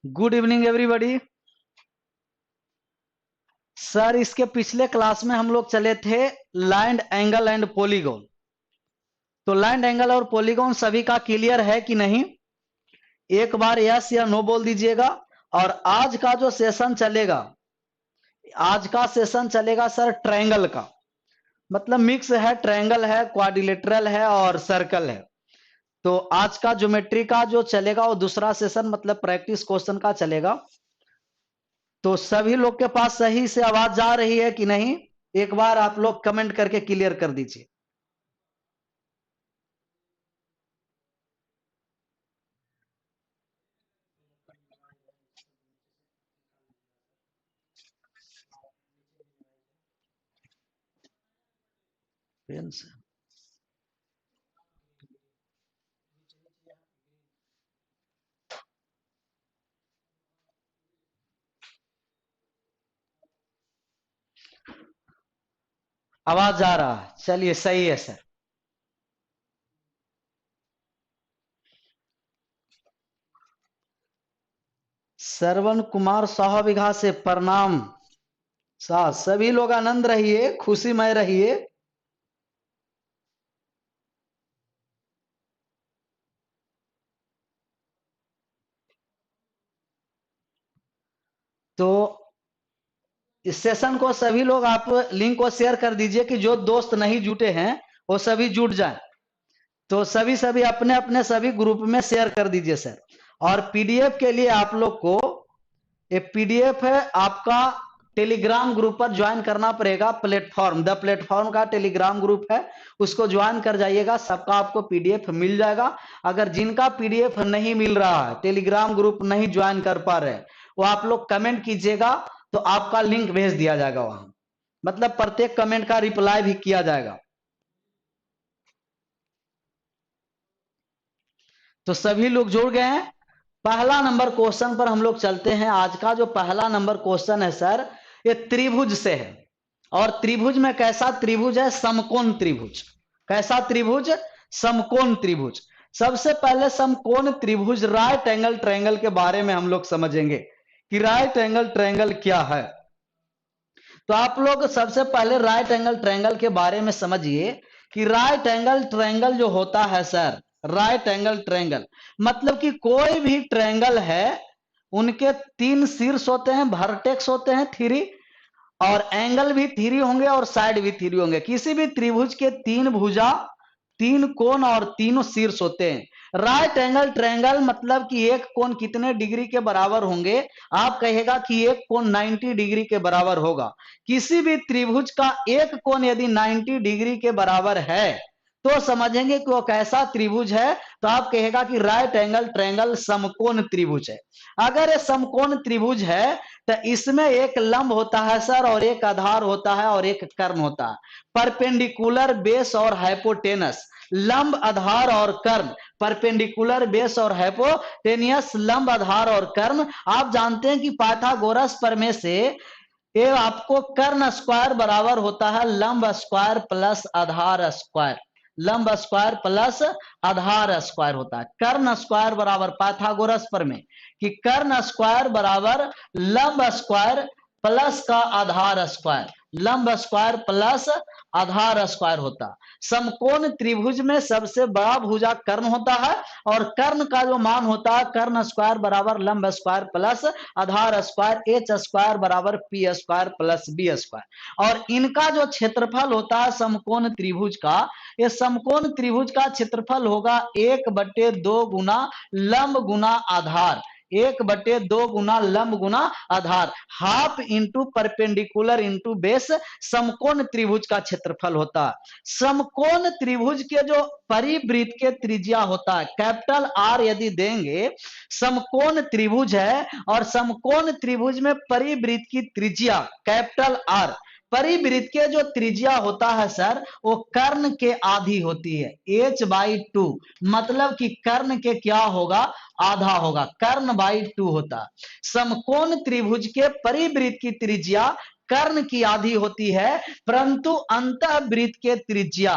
Good evening everybody. Sir इसके पिछले class में हम लोग चले थे लाइन एंगल एंड पॉलीगॉन। तो लाइन एंगल और पॉलीगॉन सभी का क्लियर है कि नहीं? एक बार यस या नो बोल दीजिएगा। और आज का जो सेशन चलेगा, आज का सेशन चलेगा सर ट्रायंगल का, मतलब मिक्स है, ट्रायंगल है, क्वाड्रिलेटरल है और सर्कल है। तो आज का ज्योमेट्री का जो चलेगा वो दूसरा सेशन मतलब प्रैक्टिस क्वेश्चन का चलेगा। तो सभी लोग के पास सही से आवाज जा रही है कि नहीं? एक बार आप लोग कमेंट करके क्लियर कर दीजिए। पेन से आवाज जा रहा है, चलिए सही है सर। श्रवण कुमार साहबिघा से प्रणाम। साहब सभी लोग आनंद रहिए, खुशीमय रहिए। तो इस सेशन को सभी लोग आप लिंक को शेयर कर दीजिए कि जो दोस्त नहीं जुटे हैं वो सभी जुट जाएं। तो सभी सभी अपने अपने सभी ग्रुप में शेयर कर दीजिए सर। और पीडीएफ के लिए आप लोग को एक पीडीएफ है आपका, टेलीग्राम ग्रुप पर ज्वाइन करना पड़ेगा। प्लेटफॉर्म द प्लेटफॉर्म का टेलीग्राम ग्रुप है, उसको ज्वाइन कर जाइएगा, सबका आपको पीडीएफ मिल जाएगा। अगर जिनका पीडीएफ नहीं मिल रहा है, टेलीग्राम ग्रुप नहीं ज्वाइन कर पा रहे, वो आप लोग कमेंट कीजिएगा तो आपका लिंक भेज दिया जाएगा वहां, मतलब प्रत्येक कमेंट का रिप्लाई भी किया जाएगा। तो सभी लोग जुड़ गए हैं। पहला नंबर क्वेश्चन पर हम लोग चलते हैं। आज का जो पहला नंबर क्वेश्चन है सर, ये त्रिभुज से है। और त्रिभुज में कैसा त्रिभुज है? समकोण त्रिभुज। कैसा त्रिभुज? समकोण त्रिभुज। सबसे पहले समकोण त्रिभुज राइट एंगल ट्रायंगल के बारे में हम लोग समझेंगे कि राइट एंगल ट्रायंगल क्या है। तो आप लोग सबसे पहले राइट एंगल ट्रायंगल के बारे में समझिए कि राइट एंगल ट्रायंगल जो होता है सर, राइट एंगल ट्रायंगल मतलब कि कोई भी ट्रायंगल है, उनके तीन शीर्ष होते हैं, वर्टेक्स होते हैं थ्री, और एंगल भी थ्री होंगे और साइड भी थ्री होंगे। किसी भी त्रिभुज के तीन भुजा, तीन कोण और तीनों शीर्ष होते हैं। राइट एंगल ट्रायंगल मतलब कि एक कोण कितने डिग्री के बराबर होंगे? आप कहेगा कि एक कोण 90 डिग्री के बराबर होगा। किसी भी त्रिभुज का एक कोण यदि 90 डिग्री के बराबर है तो समझेंगे कि वो कैसा त्रिभुज है। तो आप कहेगा कि राइट एंगल ट्रायंगल समकोण त्रिभुज है। अगर ये समकोण त्रिभुज है तो इसमें एक लंब होता है सर, और एक आधार होता है और एक कर्ण होता है। परपेंडिकुलर बेस और हाइपोटेनस, लंब आधार और कर्ण। परपेंडिकुलर बेस और हाइपोटेनियस, लंब आधार और कर्ण। आप जानते हैं कि पाइथागोरस प्रमेय से ये आपको कर्ण स्क्वायर बराबर होता है लंब स्क्वायर प्लस आधार स्क्वायर। लंब स्क्वायर प्लस आधार स्क्वायर होता है। कर्ण स्क्वायर बराबर पाइथागोरस प्रमेय कि कर्ण स्क्वायर बराबर लंब स्क्वायर प्लस का आधार स्क्वायर, लंब स्क्वायर प्लस आधार स्क्वायर होता है। समकोण त्रिभुज में सबसे बड़ा भुजा कर्ण होता है, और कर्ण का जो मान होता है कर्ण स्क्वायर बराबर लंब स्क्वायर प्लस आधार स्क्वायर, एच स्क्वायर बराबर P square plus B square. और इनका जो क्षेत्रफल होता है समकोण त्रिभुज का, ये समकोण त्रिभुज का क्षेत्रफल होगा 1/2 गुना लंब गुना आधार, 1/2 गुना लंब गुना आधार, half into perpendicular into base समकोण त्रिभुज का क्षेत्रफल होता है। समकोण त्रिभुज के जो परिवृत्त के त्रिज्या होता है, कैपिटल आर यदि देंगे, समकोण त्रिभुज है और समकोण त्रिभुज में परिवृत्त की त्रिज्या कैपिटल आर, परिवृत्त के जो त्रिज्या होता है सर वो कर्ण के आधी होती है, h/2, मतलब कि कर्ण के क्या होगा? आधा होगा, कर्ण बाई 2 होता। समकोण त्रिभुज के परिवृत्त की त्रिज्या कर्ण की आधी होती है, परंतु अंतःवृत्त के त्रिज्या,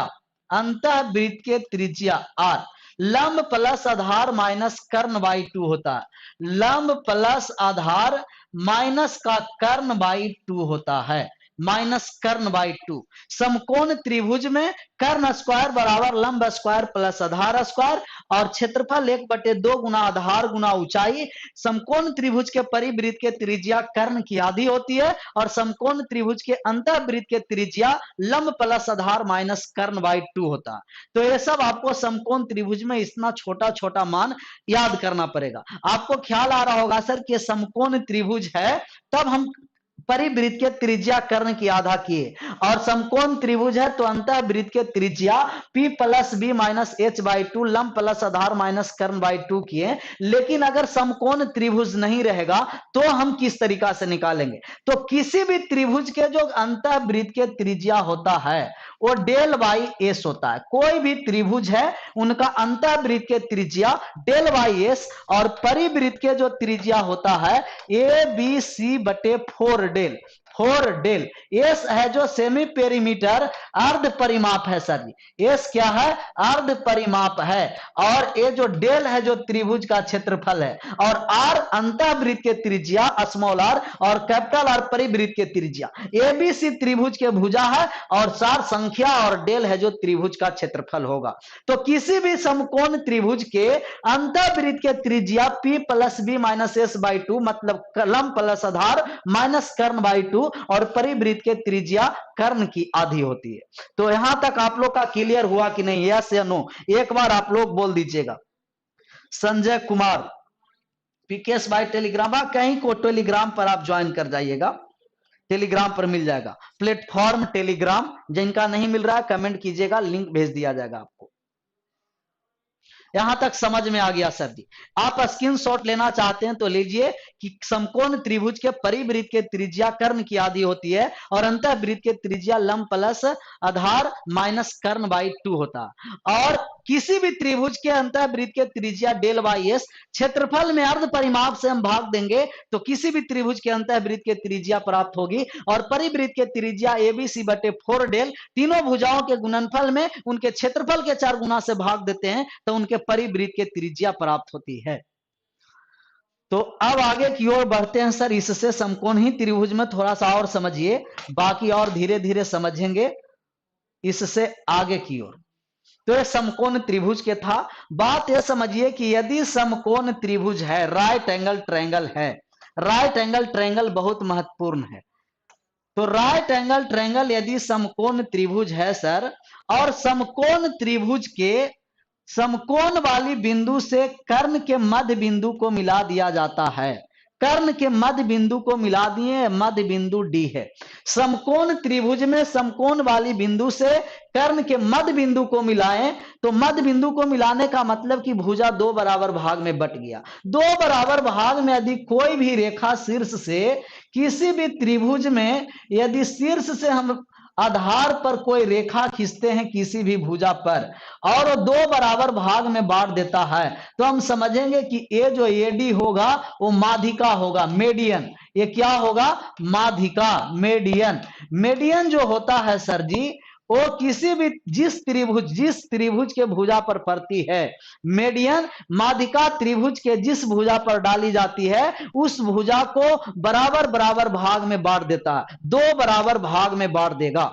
अंतःवृत्त के त्रिज्या आर, लंब प्लस आधार माइनस कर्ण बाई 2 होता है। लंब प्लस आधार माइनस का कर्ण बाई 2 होता है, माइनस कर्ण बाई 2। समकोण त्रिभुज में कर्ण स्क्वायर बराबर लंब स्क्वायर प्लस आधार स्क्वायर और क्षेत्रफल 1/2 गुना आधार गुना ऊंचाई। समकोण त्रिभुज के परिवृत्त के त्रिज्या कर्ण की आधी होती है और समकोण त्रिभुज के अंतःवृत्त के त्रिज्या लंब प्लस आधार माइनस कर्ण बाई 2 होता है। तो ये सब आपको समकोण त्रिभुज में इतना छोटा छोटा मान याद करना पड़ेगा। आपको ख्याल आ रहा होगा सर कि समकोण त्रिभुज है, तब हम परिवृत्त के त्रिज्या कर्ण की आधा किए, और समकोण त्रिभुज है तो अंतःवृत्त के त्रिज्या p plus B minus H by 2 लंब प्लस आधार माइनस कर्ण बाई 2 किए। लेकिन अगर समकोण त्रिभुज नहीं रहेगा तो हम किस तरीका से निकालेंगे? तो किसी भी त्रिभुज के जो अंतःवृत्त के त्रिज्या होता है वो डेल बाई एस होता है। कोई भी त्रिभुज है उनका अंतःवृत्त के त्रिज्या डेल बाई एस और परिवृत्त के जो त्रिज्या होता है ए बी सी बटे 4 डेल। 4 डेल। एस है जो सेमी पेरीमीटर अर्ध परिमाप है सर जी, एस क्या है? अर्ध परिमाप है। और ये जो डेल है जो त्रिभुज का क्षेत्रफल है, और आर अंतःवृत्त के त्रिज्या स्मॉल आर और कैपिटल आर परिवृत्त के त्रिज्या। एबीसी त्रिभुज के भुजा है और सार संख्या और डेल है जो त्रिभुज का क्षेत्रफल होगा। तो किसी भी समकोण त्रिभुज के अंतःवृत्त के त्रिज्या p plus B minus S by 2 मतलब लंब प्लस आधार माइनस कर्ण बाई 2 और परिवृत्त के त्रिज्या कर्ण की आधी होती है। तो यहां तक आप लोग का क्लियर हुआ कि नहीं? यस या नो? एक बार आप लोग बोल दीजिएगा। Sanjay Kumar PKS by Telegram, कहीं को टेलीग्राम पर आप ज्वाइन कर जाइएगा, टेलीग्राम पर मिल जाएगा प्लेटफॉर्म टेलीग्राम। जिनका नहीं मिल रहा है कमेंट कीजिएगा, लिंक भेज दिया जाएगा आपको। यहां तक समझ में आ गया सर जी? आप स्क्रीनशॉट लेना चाहते हैं तो लीजिए कि समकोण त्रिभुज के परिवृत्त के त्रिज्या कर्ण की आधी होती है और अंतःवृत्त के त्रिज्या लंब प्लस आधार माइनस कर्ण बाई 2 होता है। और किसी भी त्रिभुज के अंतःवृत्त के त्रिज्या डेल बाई एस, क्षेत्रफल में अर्ध परिमाप से हम भाग देंगे तो किसी भी त्रिभुज के अंतःवृत्त के त्रिज्या प्राप्त होगी, और परिवृत्त के त्रिज्या एबीसी बटे 4 डेल। तीनों भुजाओं के गुणनफल में उनके क्षेत्रफल के 4 गुना से भाग देते हैं तो उनके परिवृत्त के त्रिज्या प्राप्त होती है। तो अब आगे की ओर बढ़ते हैं सर। इससे समकोण ही त्रिभुज में थोड़ा सा और समझिए, बाकी और धीरे धीरे समझेंगे इससे आगे की ओर। तो ये समकोण त्रिभुज के था। बात यह समझिए कि यदि समकोण त्रिभुज है, राइट एंगल ट्रायंगल है, राइट एंगल ट्रायंगल बहुत महत्वपूर्ण है। तो राइट एंगल ट्रायंगल यदि समकोण त्रिभुज है सर, और समकोण त्रिभुज के समकोण वाली बिंदु से कर्ण के मध्य बिंदु को मिला दिया जाता है। कर्ण के मध्य बिंदु को मिला दिए, मध्य बिंदु डी है। समकोण त्रिभुज में समकोण वाली बिंदु से कर्ण के मध्य बिंदु को मिलाएं तो मध्य बिंदु को मिलाने का मतलब कि भुजा 2 बराबर भाग में बट गया। 2 बराबर भाग में यदि कोई भी रेखा शीर्ष से किसी भी त्रिभुज में यदि शीर्ष से हम आधार पर कोई रेखा खींचते हैं किसी भी भुजा पर और वो 2 बराबर भाग में बांट देता है, तो हम समझेंगे कि ये जो एडी होगा वो माध्यिका होगा, मेडियन। ये क्या होगा? माध्यिका, मेडियन। मेडियन जो होता है सर जी, वो किसी भी जिस त्रिभुज के भुजा पर पड़ती है, मेडियन माध्यिका त्रिभुज के जिस भुजा पर डाली जाती है उस भुजा को बराबर बराबर भाग में बांट देता है, 2 बराबर भाग में बांट देगा।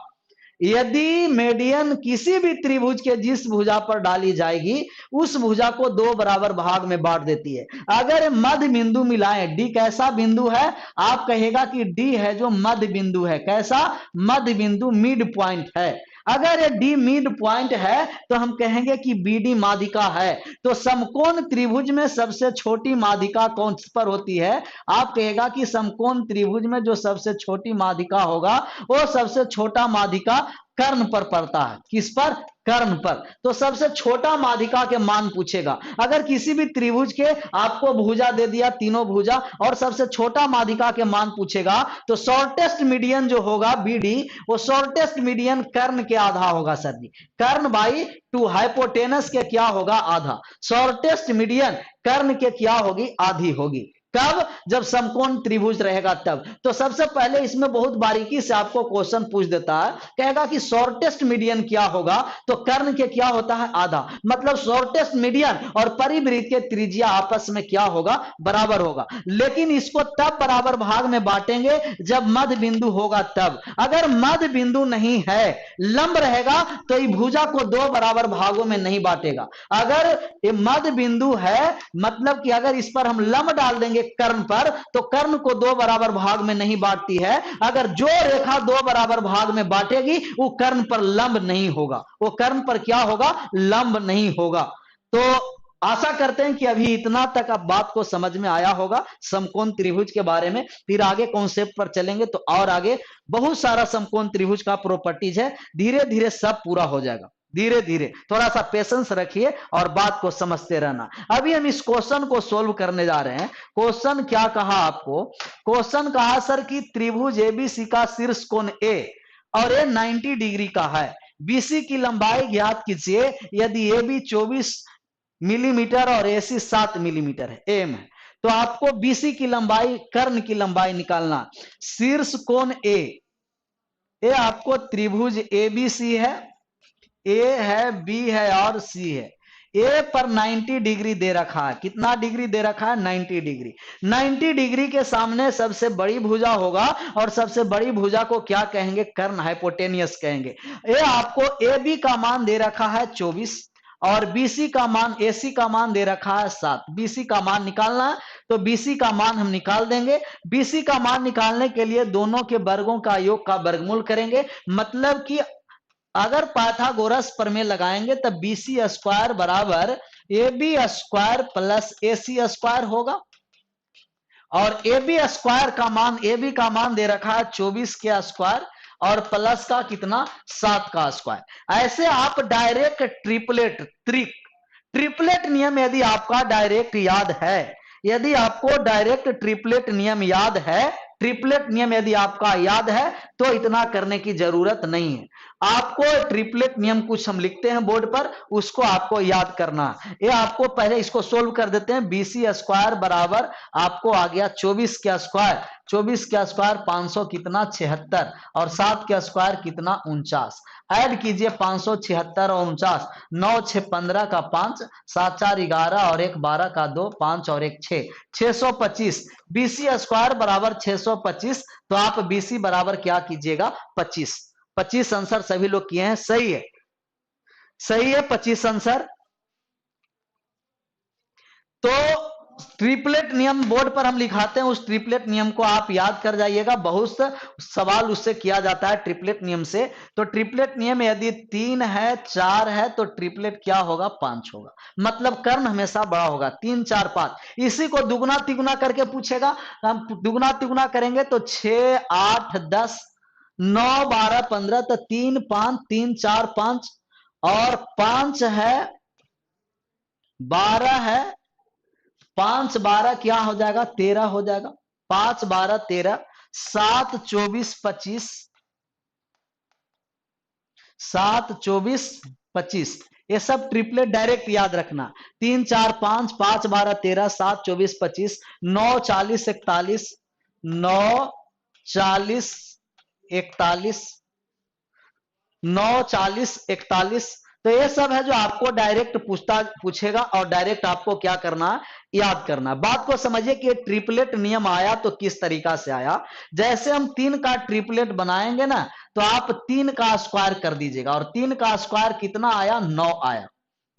यदि मेडियन किसी भी त्रिभुज के जिस भुजा पर डाली जाएगी उस भुजा को 2 बराबर भाग में बांट देती है। अगर मध्य बिंदु मिलाएं, डी कैसा बिंदु है? आप कहेगा कि डी है जो मध्य बिंदु है। कैसा? मध्य बिंदु, मिड पॉइंट है। अगर ये डी मिड पॉइंट है तो हम कहेंगे कि बीडी माध्यिका है। तो समकोण त्रिभुज में सबसे छोटी माध्यिका कौन पर होती है? आप कहेगा कि समकोण त्रिभुज में जो सबसे छोटी माध्यिका होगा वो सबसे छोटा माध्यिका कर्ण पर पड़ता है। किस पर? कर्ण पर। तो सबसे छोटा माध्यिका के मान पूछेगा। अगर किसी भी त्रिभुज के आपको भुजा दे दिया, तीनों भुजा, और सबसे छोटा माध्यिका के मान पूछेगा तो शॉर्टेस्ट मीडियन जो होगा बीडी, वो शॉर्टेस्ट मीडियन कर्ण के आधा होगा सर जी। कर्ण बाई 2 हाइपोटेनस के क्या होगा? आधा। शॉर्टेस्ट मीडियन कर्ण के क्या होगी? आधी होगी। कब? जब समकोण त्रिभुज रहेगा तब। तो सबसे पहले इसमें बहुत बारीकी से आपको क्वेश्चन पूछ देता है, कहेगा कि शॉर्टेस्ट मीडियन क्या होगा, तो कर्ण के क्या होता है? आधा। मतलब शॉर्टेस्ट मीडियन और परिवृत्त के त्रिज्या आपस में क्या होगा? बराबर होगा। लेकिन इसको तब बराबर भाग में बांटेंगे जब मध्य बिंदु होगा तब। अगर मध्य बिंदु नहीं है, लंब रहेगा, तो ये भुजा को दो बराबर भागों में नहीं बांटेगा। अगर ये मध्य बिंदु है, मतलब कि अगर इस पर हम लंब डाल देंगे कर्ण पर, तो कर्ण को दो बराबर भाग में नहीं बांटती है। अगर जो रेखा दो बराबर भाग में बांटेगी वो कर्ण पर लंब नहीं होगा, वो कर्ण पर क्या होगा? लंब नहीं होगा। तो आशा करते हैं कि अभी इतना तक आप बात को समझ में आया होगा समकोण त्रिभुज के बारे में। फिर आगे कॉन्सेप्ट पर चलेंगे तो और आगे बहुत सारा समकोण त्रिभुज का प्रॉपर्टीज है, धीरे धीरे सब पूरा हो जाएगा। धीरे धीरे थोड़ा सा पेशेंस रखिए और बात को समझते रहना। अभी हम इस क्वेश्चन को सोल्व करने जा रहे हैं। क्वेश्चन क्या कहा आपको? क्वेश्चन कहा सर कि त्रिभुज एबीसी का शीर्ष कोण ए और ए 90 डिग्री का है, बीसी की लंबाई ज्ञात कीजिए यदि ए बी 24 मिलीमीटर और एसी 7 मिलीमीटर है, एम है। तो आपको बीसी की लंबाई, कर्ण की लंबाई निकालना। शीर्ष कोण ए आपको त्रिभुज एबीसी है, ए है, बी है और सी है। ए पर 90 डिग्री दे रखा है। कितना डिग्री दे रखा है? 90 डिग्री। 90 डिग्री के सामने सबसे बड़ी भुजा होगा और सबसे बड़ी भुजा को क्या कहेंगे? कर्ण, हाइपोटेनियस कहेंगे। ये आपको ए बी का मान दे रखा है 24 और बीसी का मान, एसी का मान दे रखा है 7। बीसी का मान निकालना है तो बीसी का मान हम निकाल देंगे। बीसी का मान निकालने के लिए दोनों के वर्गों का योग का वर्गमूल करेंगे। मतलब कि अगर पाइथागोरस प्रमेय लगाएंगे तब बीसी स्क्वायर बराबर A B square plus AC square होगा। और ए बी स्क्वायर का मान, ए बी का मान दे रखा है 24 के स्क्वायर और प्लस का कितना? 7 का स्क्वायर। ऐसे आप डायरेक्ट ट्रिपलेट नियम यदि आपका डायरेक्ट याद है, यदि आपको डायरेक्ट ट्रिपलेट नियम याद है, ट्रिपलेट नियम यदि आपका याद है तो इतना करने की जरूरत नहीं है। आपको ट्रिपलेट नियम कुछ हम लिखते हैं बोर्ड पर, उसको आपको याद करना है। ये आपको पहले इसको सोल्व कर देते हैं। बीसी स्क्वायर बराबर आपको आ गया 24 के स्क्वायर, 24 के स्क्वायर 500 कितना? 76 और 7 के स्क्वायर कितना? 49। ऐड कीजिए 576 और 49, 9 6 15 का 5, 7 4 11 और 1 12 का 2, 5 और 1 6, 625। बीसी स्क्वायर बराबर 625। तो आप बीसी बराबर क्या कीजिएगा? 25। 25 आंसर सभी लोग किए हैं, सही है, सही है 25 आंसर। तो ट्रिपलेट नियम बोर्ड पर हम लिखाते हैं, उस ट्रिपलेट नियम को आप याद कर जाइएगा। बहुत सा सवाल उससे किया जाता है ट्रिपलेट नियम से। तो ट्रिपलेट नियम यदि 3 है, 4 है तो ट्रिपलेट क्या होगा? 5 होगा। मतलब कर्ण हमेशा बड़ा होगा। 3 4 5। इसी को दुगुना तिगुना करके पूछेगा। हम दुगुना तिगुना करेंगे तो 6 8 10 9 12 15, तो 3 5 3 4 5 और 5 है, 12 है, 5 12 क्या हो जाएगा? 13 हो जाएगा। 5 12 13, 7 24 25, 7 24 25। ये सब ट्रिपलेट डायरेक्ट याद रखना। 3 4 5, 5 12 13, 7 24 25, 9 40 41, 9 40 41, 9 40 41। तो ये सब है जो आपको डायरेक्ट पूछेगा और डायरेक्ट आपको क्या करना है? याद करना। बात को समझिए कि ट्रिपलेट नियम आया तो किस तरीका से आया। जैसे हम 3 का ट्रिपलेट बनाएंगे ना, तो आप 3 का स्क्वायर कर दीजिएगा और 3 का स्क्वायर कितना आया? 9 आया।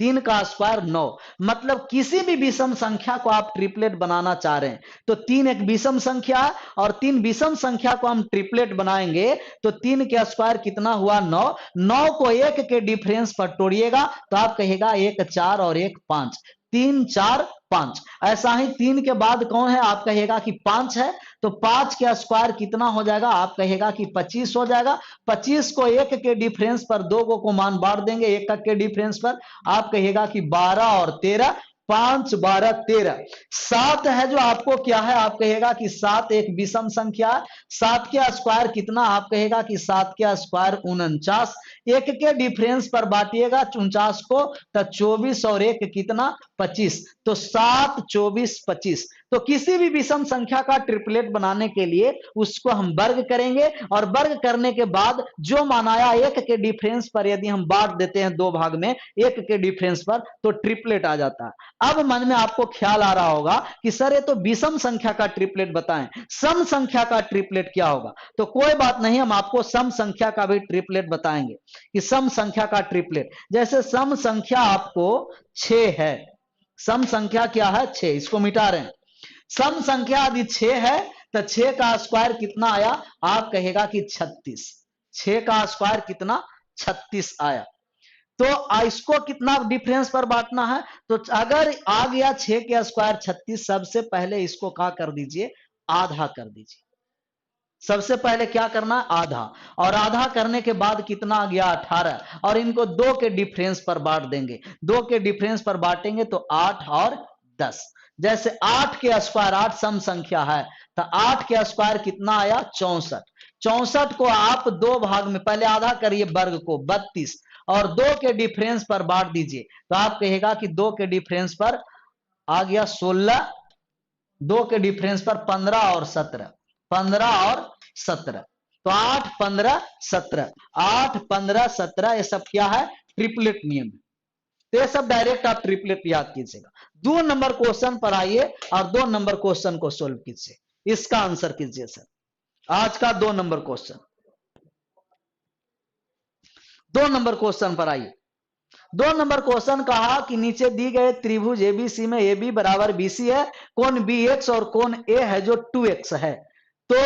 3 का स्क्वायर 9। मतलब किसी भी विषम संख्या को आप ट्रिपलेट बनाना चाह रहे हैं तो 3 एक विषम संख्या और 3 विषम संख्या को हम ट्रिपलेट बनाएंगे तो 3 के स्क्वायर कितना हुआ? 9। 9 को 1 के डिफरेंस पर तोड़िएगा तो आप कहेगा 1 4 और 1 5, 3 4 5। ऐसा ही 3 के बाद कौन है? आप कहेगा कि 5 है। तो 5 के स्क्वायर कितना हो जाएगा? आप कहेगा कि 25 हो जाएगा। 25 को 1 के डिफरेंस पर 2 को मान बांट देंगे 1 के डिफरेंस पर, आप कहेगा कि 12 और 13, 5 12 13। 7 है जो आपको क्या है? आप कहेगा कि 7 एक विषम संख्या है। 7 के स्क्वायर कितना? आप कहेगा कि 7 के स्क्वायर 49। 1 के डिफरेंस पर बांटिएगा 49 को तो 24 और 1 कितना? 25। तो 7 24 25। तो किसी भी विषम संख्या का ट्रिपलेट बनाने के लिए उसको हम वर्ग करेंगे और वर्ग करने के बाद जो मान आया एक के डिफरेंस पर यदि हम बांट देते हैं दो भाग में एक के डिफरेंस पर तो ट्रिपलेट आ जाता है। अब मन में आपको ख्याल आ रहा होगा कि सर ये तो विषम संख्या का ट्रिपलेट बताएं, सम संख्या का ट्रिपलेट क्या होगा? तो कोई बात नहीं, हम आपको सम संख्या का भी ट्रिपलेट बताएंगे कि सम संख्या का ट्रिपलेट, जैसे सम संख्या आपको 6 है, सम संख्या क्या है 6, इसको मिटा रहे हैं। सम संख्या यदि 6 है तो 6 का स्क्वायर कितना आया? आप कहेगा कि 36। 6 का स्क्वायर कितना? 36 आया। तो इसको कितना डिफरेंस पर बांटना है? तो अगर आ गया 6 के स्क्वायर 36, सबसे पहले इसको क्या कर दीजिए? आधा कर दीजिए। सबसे पहले क्या करना? आधा, और आधा करने के बाद कितना आ गया? 18, और इनको 2 के डिफरेंस पर बांट देंगे। 2 के डिफरेंस पर बांटेंगे तो 8 और 10। जैसे 8 के स्क्वायर, 8 सम संख्या है, तो 8 के स्क्वायर कितना आया? 64। 64 को आप दो भाग में पहले आधा करिए, वर्ग को 32, और 2 के डिफरेंस पर बांट दीजिए तो आप कहेगा कि 2 के डिफरेंस पर आ गया 16, 2 के डिफरेंस पर 15 और 17, 15 और 17, तो 8 15 17, 8 15 17, ये सब क्या है? ट्रिपलेट नियम है। तो ये सब डायरेक्ट आप ट्रिपलेट याद कीजिएगा। 2 नंबर क्वेश्चन पर आइए और 2 नंबर क्वेश्चन को सोल्व कीजिए, इसका आंसर कीजिए सर। आज का 2 नंबर क्वेश्चन, 2 नंबर क्वेश्चन पर आइए। 2 नंबर क्वेश्चन कहा कि नीचे दी गए त्रिभुज एबीसी में AB बराबर BC है, कोण BX और कोण A है जो 2x है, तो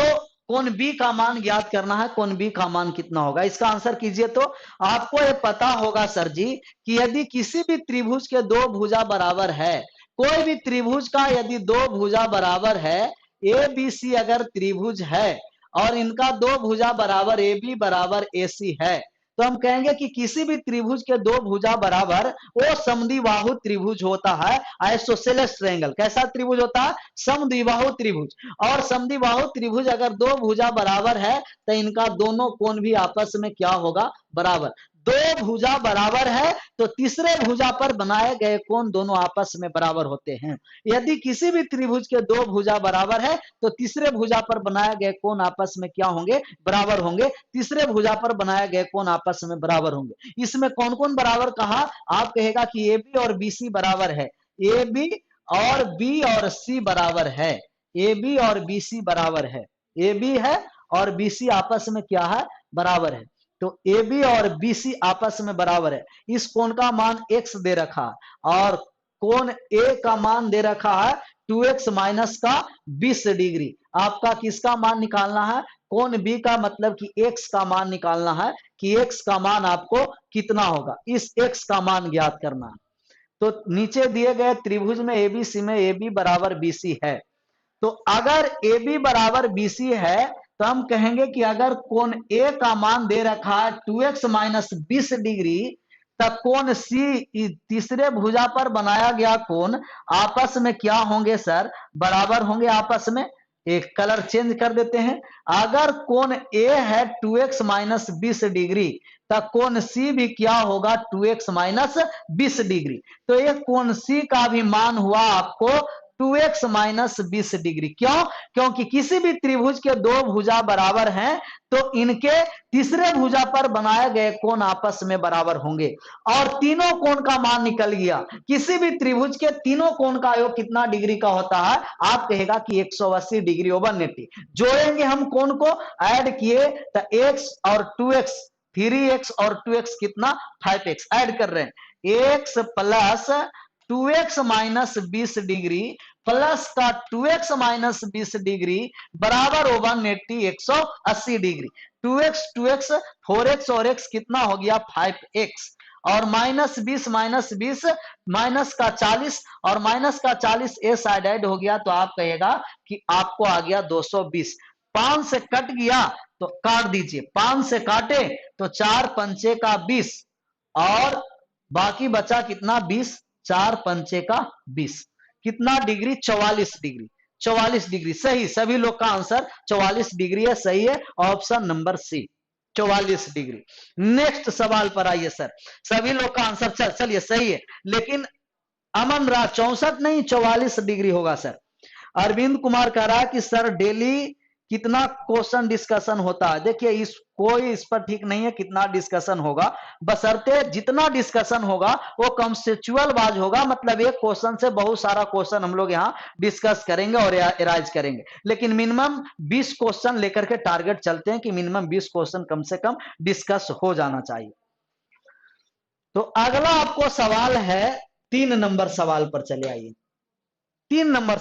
कोण B का मान ज्ञात करना है, कोण B का मान कितना होगा? इसका आंसर कीजिए। तो आपको ये पता होगा सर जी कि यदि किसी भी त्रिभुज के 2 भुजा बराबर है, कोई भी त्रिभुज का यदि 2 भुजा बराबर है, ABC अगर त्रिभुज है और इनका 2 भुजा बराबर AB बराबर AC है, तो हम कहेंगे कि किसी भी त्रिभुज के 2 भुजा बराबर वो समद्विबाहु त्रिभुज होता है, आइसोसेलेस ट्रायंगल। कैसा त्रिभुज होता है? समद्विबाहु त्रिभुज। और समद्विबाहु त्रिभुज अगर 2 भुजा बराबर है तो इनका दोनों कोण भी आपस में क्या होगा? बराबर। 2 भुजा बराबर है तो तीसरे भुजा पर बनाए गए कोण दोनों आपस में बराबर होते हैं। यदि किसी भी त्रिभुज के 2 भुजा बराबर है तो तीसरे भुजा पर बनाए गए कोण आपस में क्या होंगे? बराबर होंगे। तीसरे भुजा पर बनाए गए कोण आपस में बराबर होंगे। इसमें कौन कौन बराबर कहा? आप कहेगा कि AB और BC बराबर है, AB और B और C बराबर है, AB और BC बराबर है, AB है और BC आपस में क्या है? बराबर है। तो AB और BC आपस में बराबर है। इस कोण का मान x दे रखा और कोण A का मान दे रखा है 2x माइनस का 20 डिग्री। आपका किसका मान निकालना है? कोण B का, मतलब कि x का मान निकालना है कि x का मान आपको कितना होगा, इस x का मान ज्ञात करना है। तो नीचे दिए गए त्रिभुज में ABC में AB बराबर BC है, तो अगर AB बराबर BC है तो हम कहेंगे कि अगर कोण A का मान दे रखा है 2x माइनस 20 डिग्री, तब कोण C तीसरे भुजा पर बनाया गया कोण आपस में क्या होंगे सर? बराबर होंगे आपस में। एक कलर चेंज कर देते हैं। अगर कोण A है 2x माइनस 20 डिग्री, तब कोण C भी क्या होगा? 2x minus 20 degree. तो ये कोण C का भी मान हुआ आपको 2x माइनस 20 डिग्री। क्यों? क्योंकि किसी भी त्रिभुज के 2 भुजा बराबर हैं तो इनके तीसरे भुजा पर बनाए गए कोण आपस में बराबर होंगे, और तीनों कोण का मान निकल गया। किसी भी त्रिभुज के तीनों कोण का योग कितना डिग्री का होता है? आप कहेगा कि 180 डिग्री ओवर 180। जोड़ेंगे हम कोण को, ऐड किए तो x और 2x, 3x और 2x कितना? 5x ऐड कर रहे हैं। x plus 2x minus 20 degree plus का 2x माइनस 20 डिग्री बराबर होगा 180 डिग्री। 2x 2x 4x और x कितना हो गया? 5x, और माइनस 20 माइनस का 40 और माइनस का 40 ए साइड ऐड हो गया, तो आप कहेगा कि आपको आ गया 220। 5 से कट गया तो काट दीजिए, 5 से काटे तो 4 पंचे का 20 और बाकी बचा कितना? 20, 4 पंचे का 20, कितना डिग्री? 44 डिग्री। 44 डिग्री सही, सभी लोग का आंसर 44 डिग्री है, सही है option number C, 44 degree. Next सवाल पर आइए सर। सभी लोग का आंसर चलिए सही है, लेकिन अमन राज 64 नहीं 44 डिग्री होगा सर। अरविंद कुमार कह रहा है कि सर डेली कितना क्वेश्चन डिस्कशन होता है। देखिए इस पर ठीक नहीं है कितना डिस्कशन होगा, बशर्ते जितना डिस्कशन होगा वो कंसेप्चुअल वाइज होगा, मतलब एक क्वेश्चन से बहुत सारा क्वेश्चन हम लोग यहाँ डिस्कस करेंगे और एराइज करेंगे, लेकिन मिनिमम 20 क्वेश्चन लेकर के टारगेट चलते हैं कि मिनिमम 20 क्वेश्चन कम से कम डिस्कस हो जाना चाहिए। तो अगला आपको सवाल है 3 नंबर सवाल पर चले आइए। 3 नंबर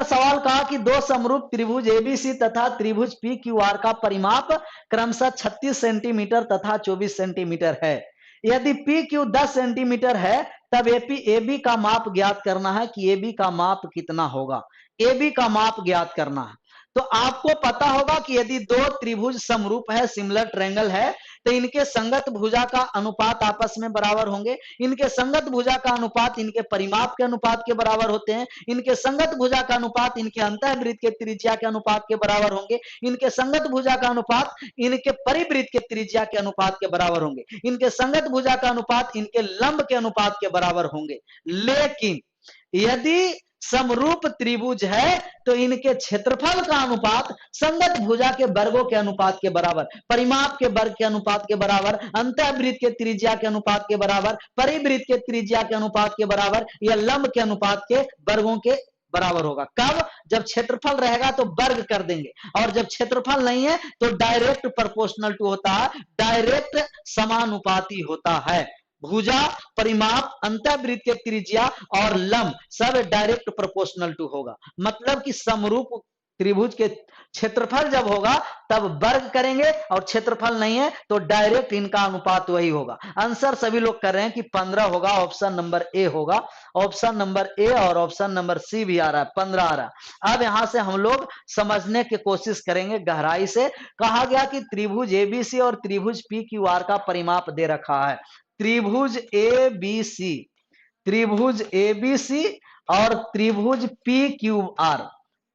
सवाल कहा कि दो समरूप त्रिभुज एबीसी तथा त्रिभुज पी क्यू आर का परिमाप क्रमशः 36 सेंटीमीटर तथा 24 सेंटीमीटर है। यदि पी क्यू 10 सेंटीमीटर है तब एबी का माप ज्ञात करना है कि एबी का माप कितना होगा। एबी का माप ज्ञात करना है। तो आपको पता होगा कि यदि दो त्रिभुज समरूप है, सिमिलर ट्रायंगल है, तो इनके संगत भुजा का अनुपात आपस में बराबर होंगे। इनके संगत भुजा का अनुपात इनके परिमाप के अनुपात के बराबर होते हैं। इनके संगत भुजा का अनुपात इनके अंतःवृत्त के त्रिज्या के अनुपात के बराबर होंगे। इनके संगत भुजा का अनुपात इनके परिवृत्त के त्रिज्या के अनुपात के बराबर होंगे। इनके संगत भुजा का अनुपात इनके लंब के अनुपात के बराबर होंगे। लेकिन यदि समरूप त्रिभुज है तो इनके क्षेत्रफल का अनुपात संगत भुजा के वर्गों के अनुपात के बराबर, परिमाप के वर्ग के अनुपात के बराबर, अंतःवृत्त के त्रिज्या के अनुपात के बराबर, परिवृत्त के त्रिज्या के अनुपात के बराबर या लंब के अनुपात के वर्गों के बराबर होगा। कब? जब क्षेत्रफल रहेगा तो वर्ग कर देंगे, और जब क्षेत्रफल नहीं है तो डायरेक्ट प्रोपोर्शनल टू होता है, डायरेक्ट समानुपाती होता है। भुजा, परिमाप, अंतःवृत्त के त्रिज्या और लंब सब डायरेक्ट प्रोपोर्शनल टू होगा। मतलब कि समरूप त्रिभुज के क्षेत्रफल जब होगा तब वर्ग करेंगे और क्षेत्रफल नहीं है तो डायरेक्ट इनका अनुपात वही होगा। आंसर सभी लोग कर रहे हैं कि 15 होगा, ऑप्शन नंबर ए होगा। ऑप्शन नंबर ए और ऑप्शन नंबर सी भी आ रहा है, 15 आ रहा है। अब यहां से हम लोग समझने की कोशिश करेंगे गहराई से। कहा गया कि त्रिभुज एबीसी और त्रिभुज पी क्यू आर का परिमाप दे रखा है। त्रिभुज एबीसी, त्रिभुज एबीसी और त्रिभुज पी क्यूब आर,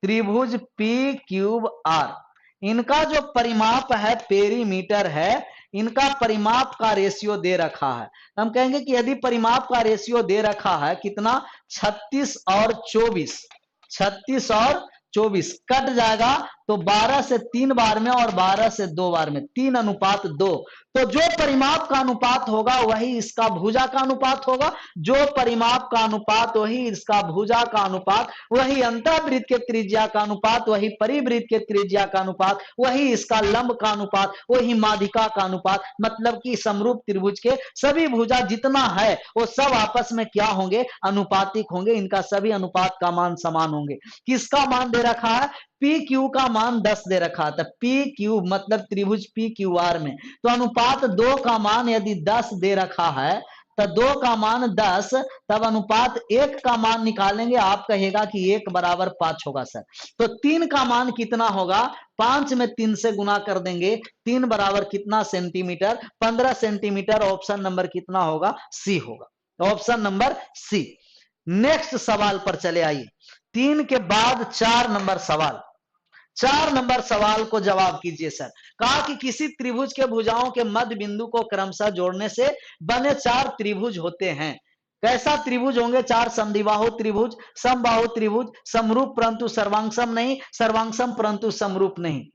त्रिभुज पी क्यूब आर, इनका जो परिमाप है पेरीमीटर है, इनका परिमाप का रेशियो दे रखा है। हम कहेंगे कि यदि परिमाप का रेशियो दे रखा है कितना, 36 और 24, 36 और 24 कट जाएगा तो 12 से 3 बार में और 12 से 2 बार में, 3:2। तो जो परिमाप का अनुपात होगा वही इसका भुजा का अनुपात होगा, जो परिमाप का अनुपात वही इसका भुजा का अनुपात, वही अंतःवृत्त के त्रिज्या का अनुपात, वही परिवृत्त के त्रिज्या का अनुपात, वही इसका लंब का अनुपात, वही माध्यिका का अनुपात। मतलब कि समरूप त्रिभुज के सभी भुजा जितना है वो सब आपस में क्या होंगे, अनुपातिक होंगे। इनका सभी अनुपात का मान समान होंगे। किसका मान दे रखा है? पी क्यू का मान 10 दे रखा था। पी क्यू मतलब त्रिभुज पी क्यू आर में तो अनुपात 2 का मान यदि 10 दे रखा है तो 2 का मान 10, तब अनुपात 1 का मान निकालेंगे। आप कहेगा कि 1 बराबर 5 होगा सर, तो 3 का मान कितना होगा, 5 में 3 से गुना कर देंगे। 3 बराबर कितना सेंटीमीटर, 15 सेंटीमीटर। ऑप्शन नंबर कितना होगा, सी होगा, ऑप्शन नंबर सी। नेक्स्ट सवाल पर चले आइए। 3 के बाद 4 नंबर सवाल, 4 नंबर सवाल को जवाब कीजिए सर। कहा कि किसी त्रिभुज के भुजाओं के मध्य बिंदु को क्रमशः जोड़ने से बने 4 त्रिभुज होते हैं। कैसा त्रिभुज होंगे? 4 समद्विबाहु त्रिभुज, समबाहु त्रिभुज, समरूप परंतु सर्वांगसम नहीं, सर्वांगसम परंतु समरूप नहीं।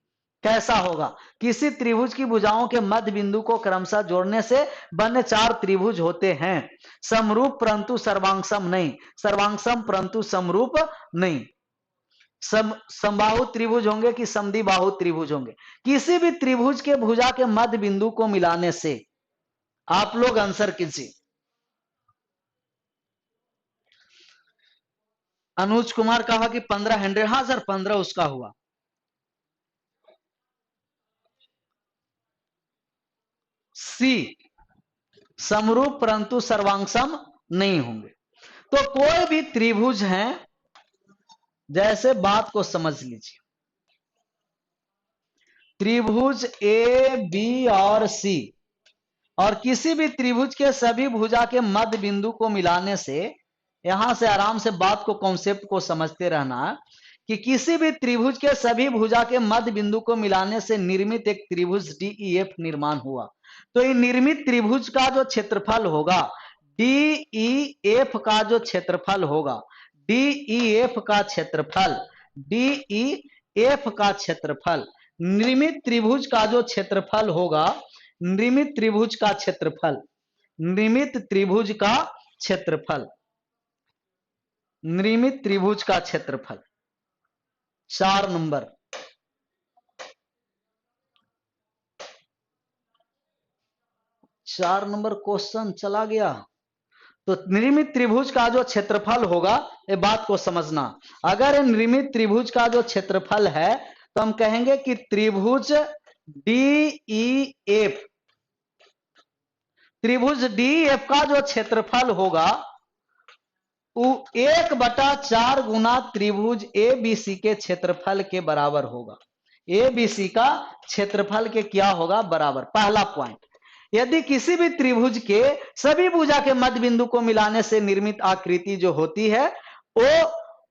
कैसा होगा? किसी त्रिभुज की भुजाओं के मध्य बिंदु को क्रमशः जोड़ने से बने 4 त्रिभुज होते हैं। समरूप परंतु सर्वांगसम नहीं, सर्वांगसम परंतु समरूप नहीं। समबाहु त्रिभुज होंगे कि समद्विबाहु त्रिभुज होंगे। किसी भी त्रिभुज के भुजा के मध्य बिंदु को मिलाने से, आप लोग आंसर कीजिए। अनुज कुमार कहा कि 1500। हाँ सर 15 उसका हुआ। सी, समरूप परंतु सर्वांगसम नहीं होंगे। तो कोई भी त्रिभुज है, जैसे बात को समझ लीजिए, त्रिभुज ए बी और सी, और किसी भी त्रिभुज के सभी भुजा के मध्य बिंदु को मिलाने से, यहां से आराम से बात को, कॉन्सेप्ट को समझते रहना कि किसी भी त्रिभुज के सभी भुजा के मध्य बिंदु को मिलाने से निर्मित एक त्रिभुज डीईएफ निर्माण हुआ। तो ये निर्मित त्रिभुज का जो क्षेत्रफल होगा, डीईएफ का जो क्षेत्रफल होगा, DEF का क्षेत्रफल, DEF का क्षेत्रफल, निर्मित त्रिभुज का जो क्षेत्रफल होगा, निर्मित त्रिभुज का क्षेत्रफल, निर्मित त्रिभुज का क्षेत्रफल, निर्मित त्रिभुज का क्षेत्रफल 4 नंबर। चार नंबर क्वेश्चन चला गया। तो निर्मित त्रिभुज का जो क्षेत्रफल होगा, ये बात को समझना, अगर निर्मित त्रिभुज का जो क्षेत्रफल है तो हम कहेंगे कि त्रिभुज DEF, त्रिभुज DEF का जो क्षेत्रफल होगा वो 1/4 गुना त्रिभुज ABC के क्षेत्रफल के बराबर होगा। ABC का क्षेत्रफल के क्या होगा? बराबर। पहला पॉइंट, यदि किसी भी त्रिभुज के सभी भुजा के मध्य बिंदु को मिलाने से निर्मित आकृति जो होती है वो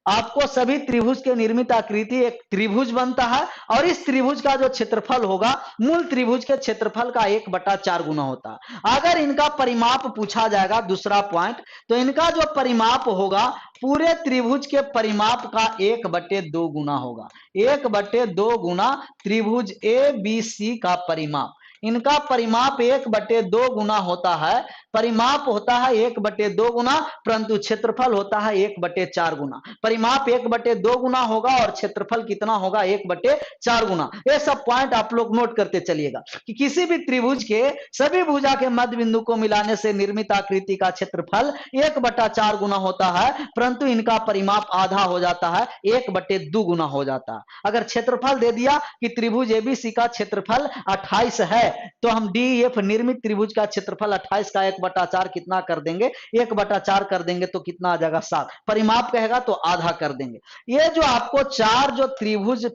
आपको सभी त्रिभुज के निर्मित आकृति एक त्रिभुज बनता है, और इस त्रिभुज का जो क्षेत्रफल होगा मूल त्रिभुज के क्षेत्रफल का 1/4 गुना होता है। अगर इनका परिमाप पूछा जाएगा, दूसरा पॉइंट, तो इनका जो परिमाप होगा पूरे त्रिभुज के परिमाप का 1/2 गुना होगा। 1/2 गुना त्रिभुज ABC का परिमाप, इनका परिमाप 1/2 गुना होता है। परिमाप होता है 1/2 गुना, परंतु क्षेत्रफल होता है 1/4 गुना। परिमाप 1/2 गुना होगा और क्षेत्रफल कितना होगा? 1/4 गुना। ये सब पॉइंट आप लोग नोट करते चलिएगा कि किसी भी त्रिभुज के सभी भुजा के मध्य बिंदु को मिलाने से निर्मित आकृति का क्षेत्रफल 1/4 गुना होता है, परंतु इनका परिमाप आधा हो जाता है, 1/2 गुना हो जाता है। अगर क्षेत्रफल दे दिया कि त्रिभुज ABC का क्षेत्रफल 28 है, तो हम DEF निर्मित त्रिभुज का क्षेत्रफल 28 का 1/4 कितना कर देंगे? 1/4 कर देंगे तो कितना आ जाएगा? 7। परिमाप कहेगा तो आधा कर देंगे। ये जो आपको 4 जो त्रिभुज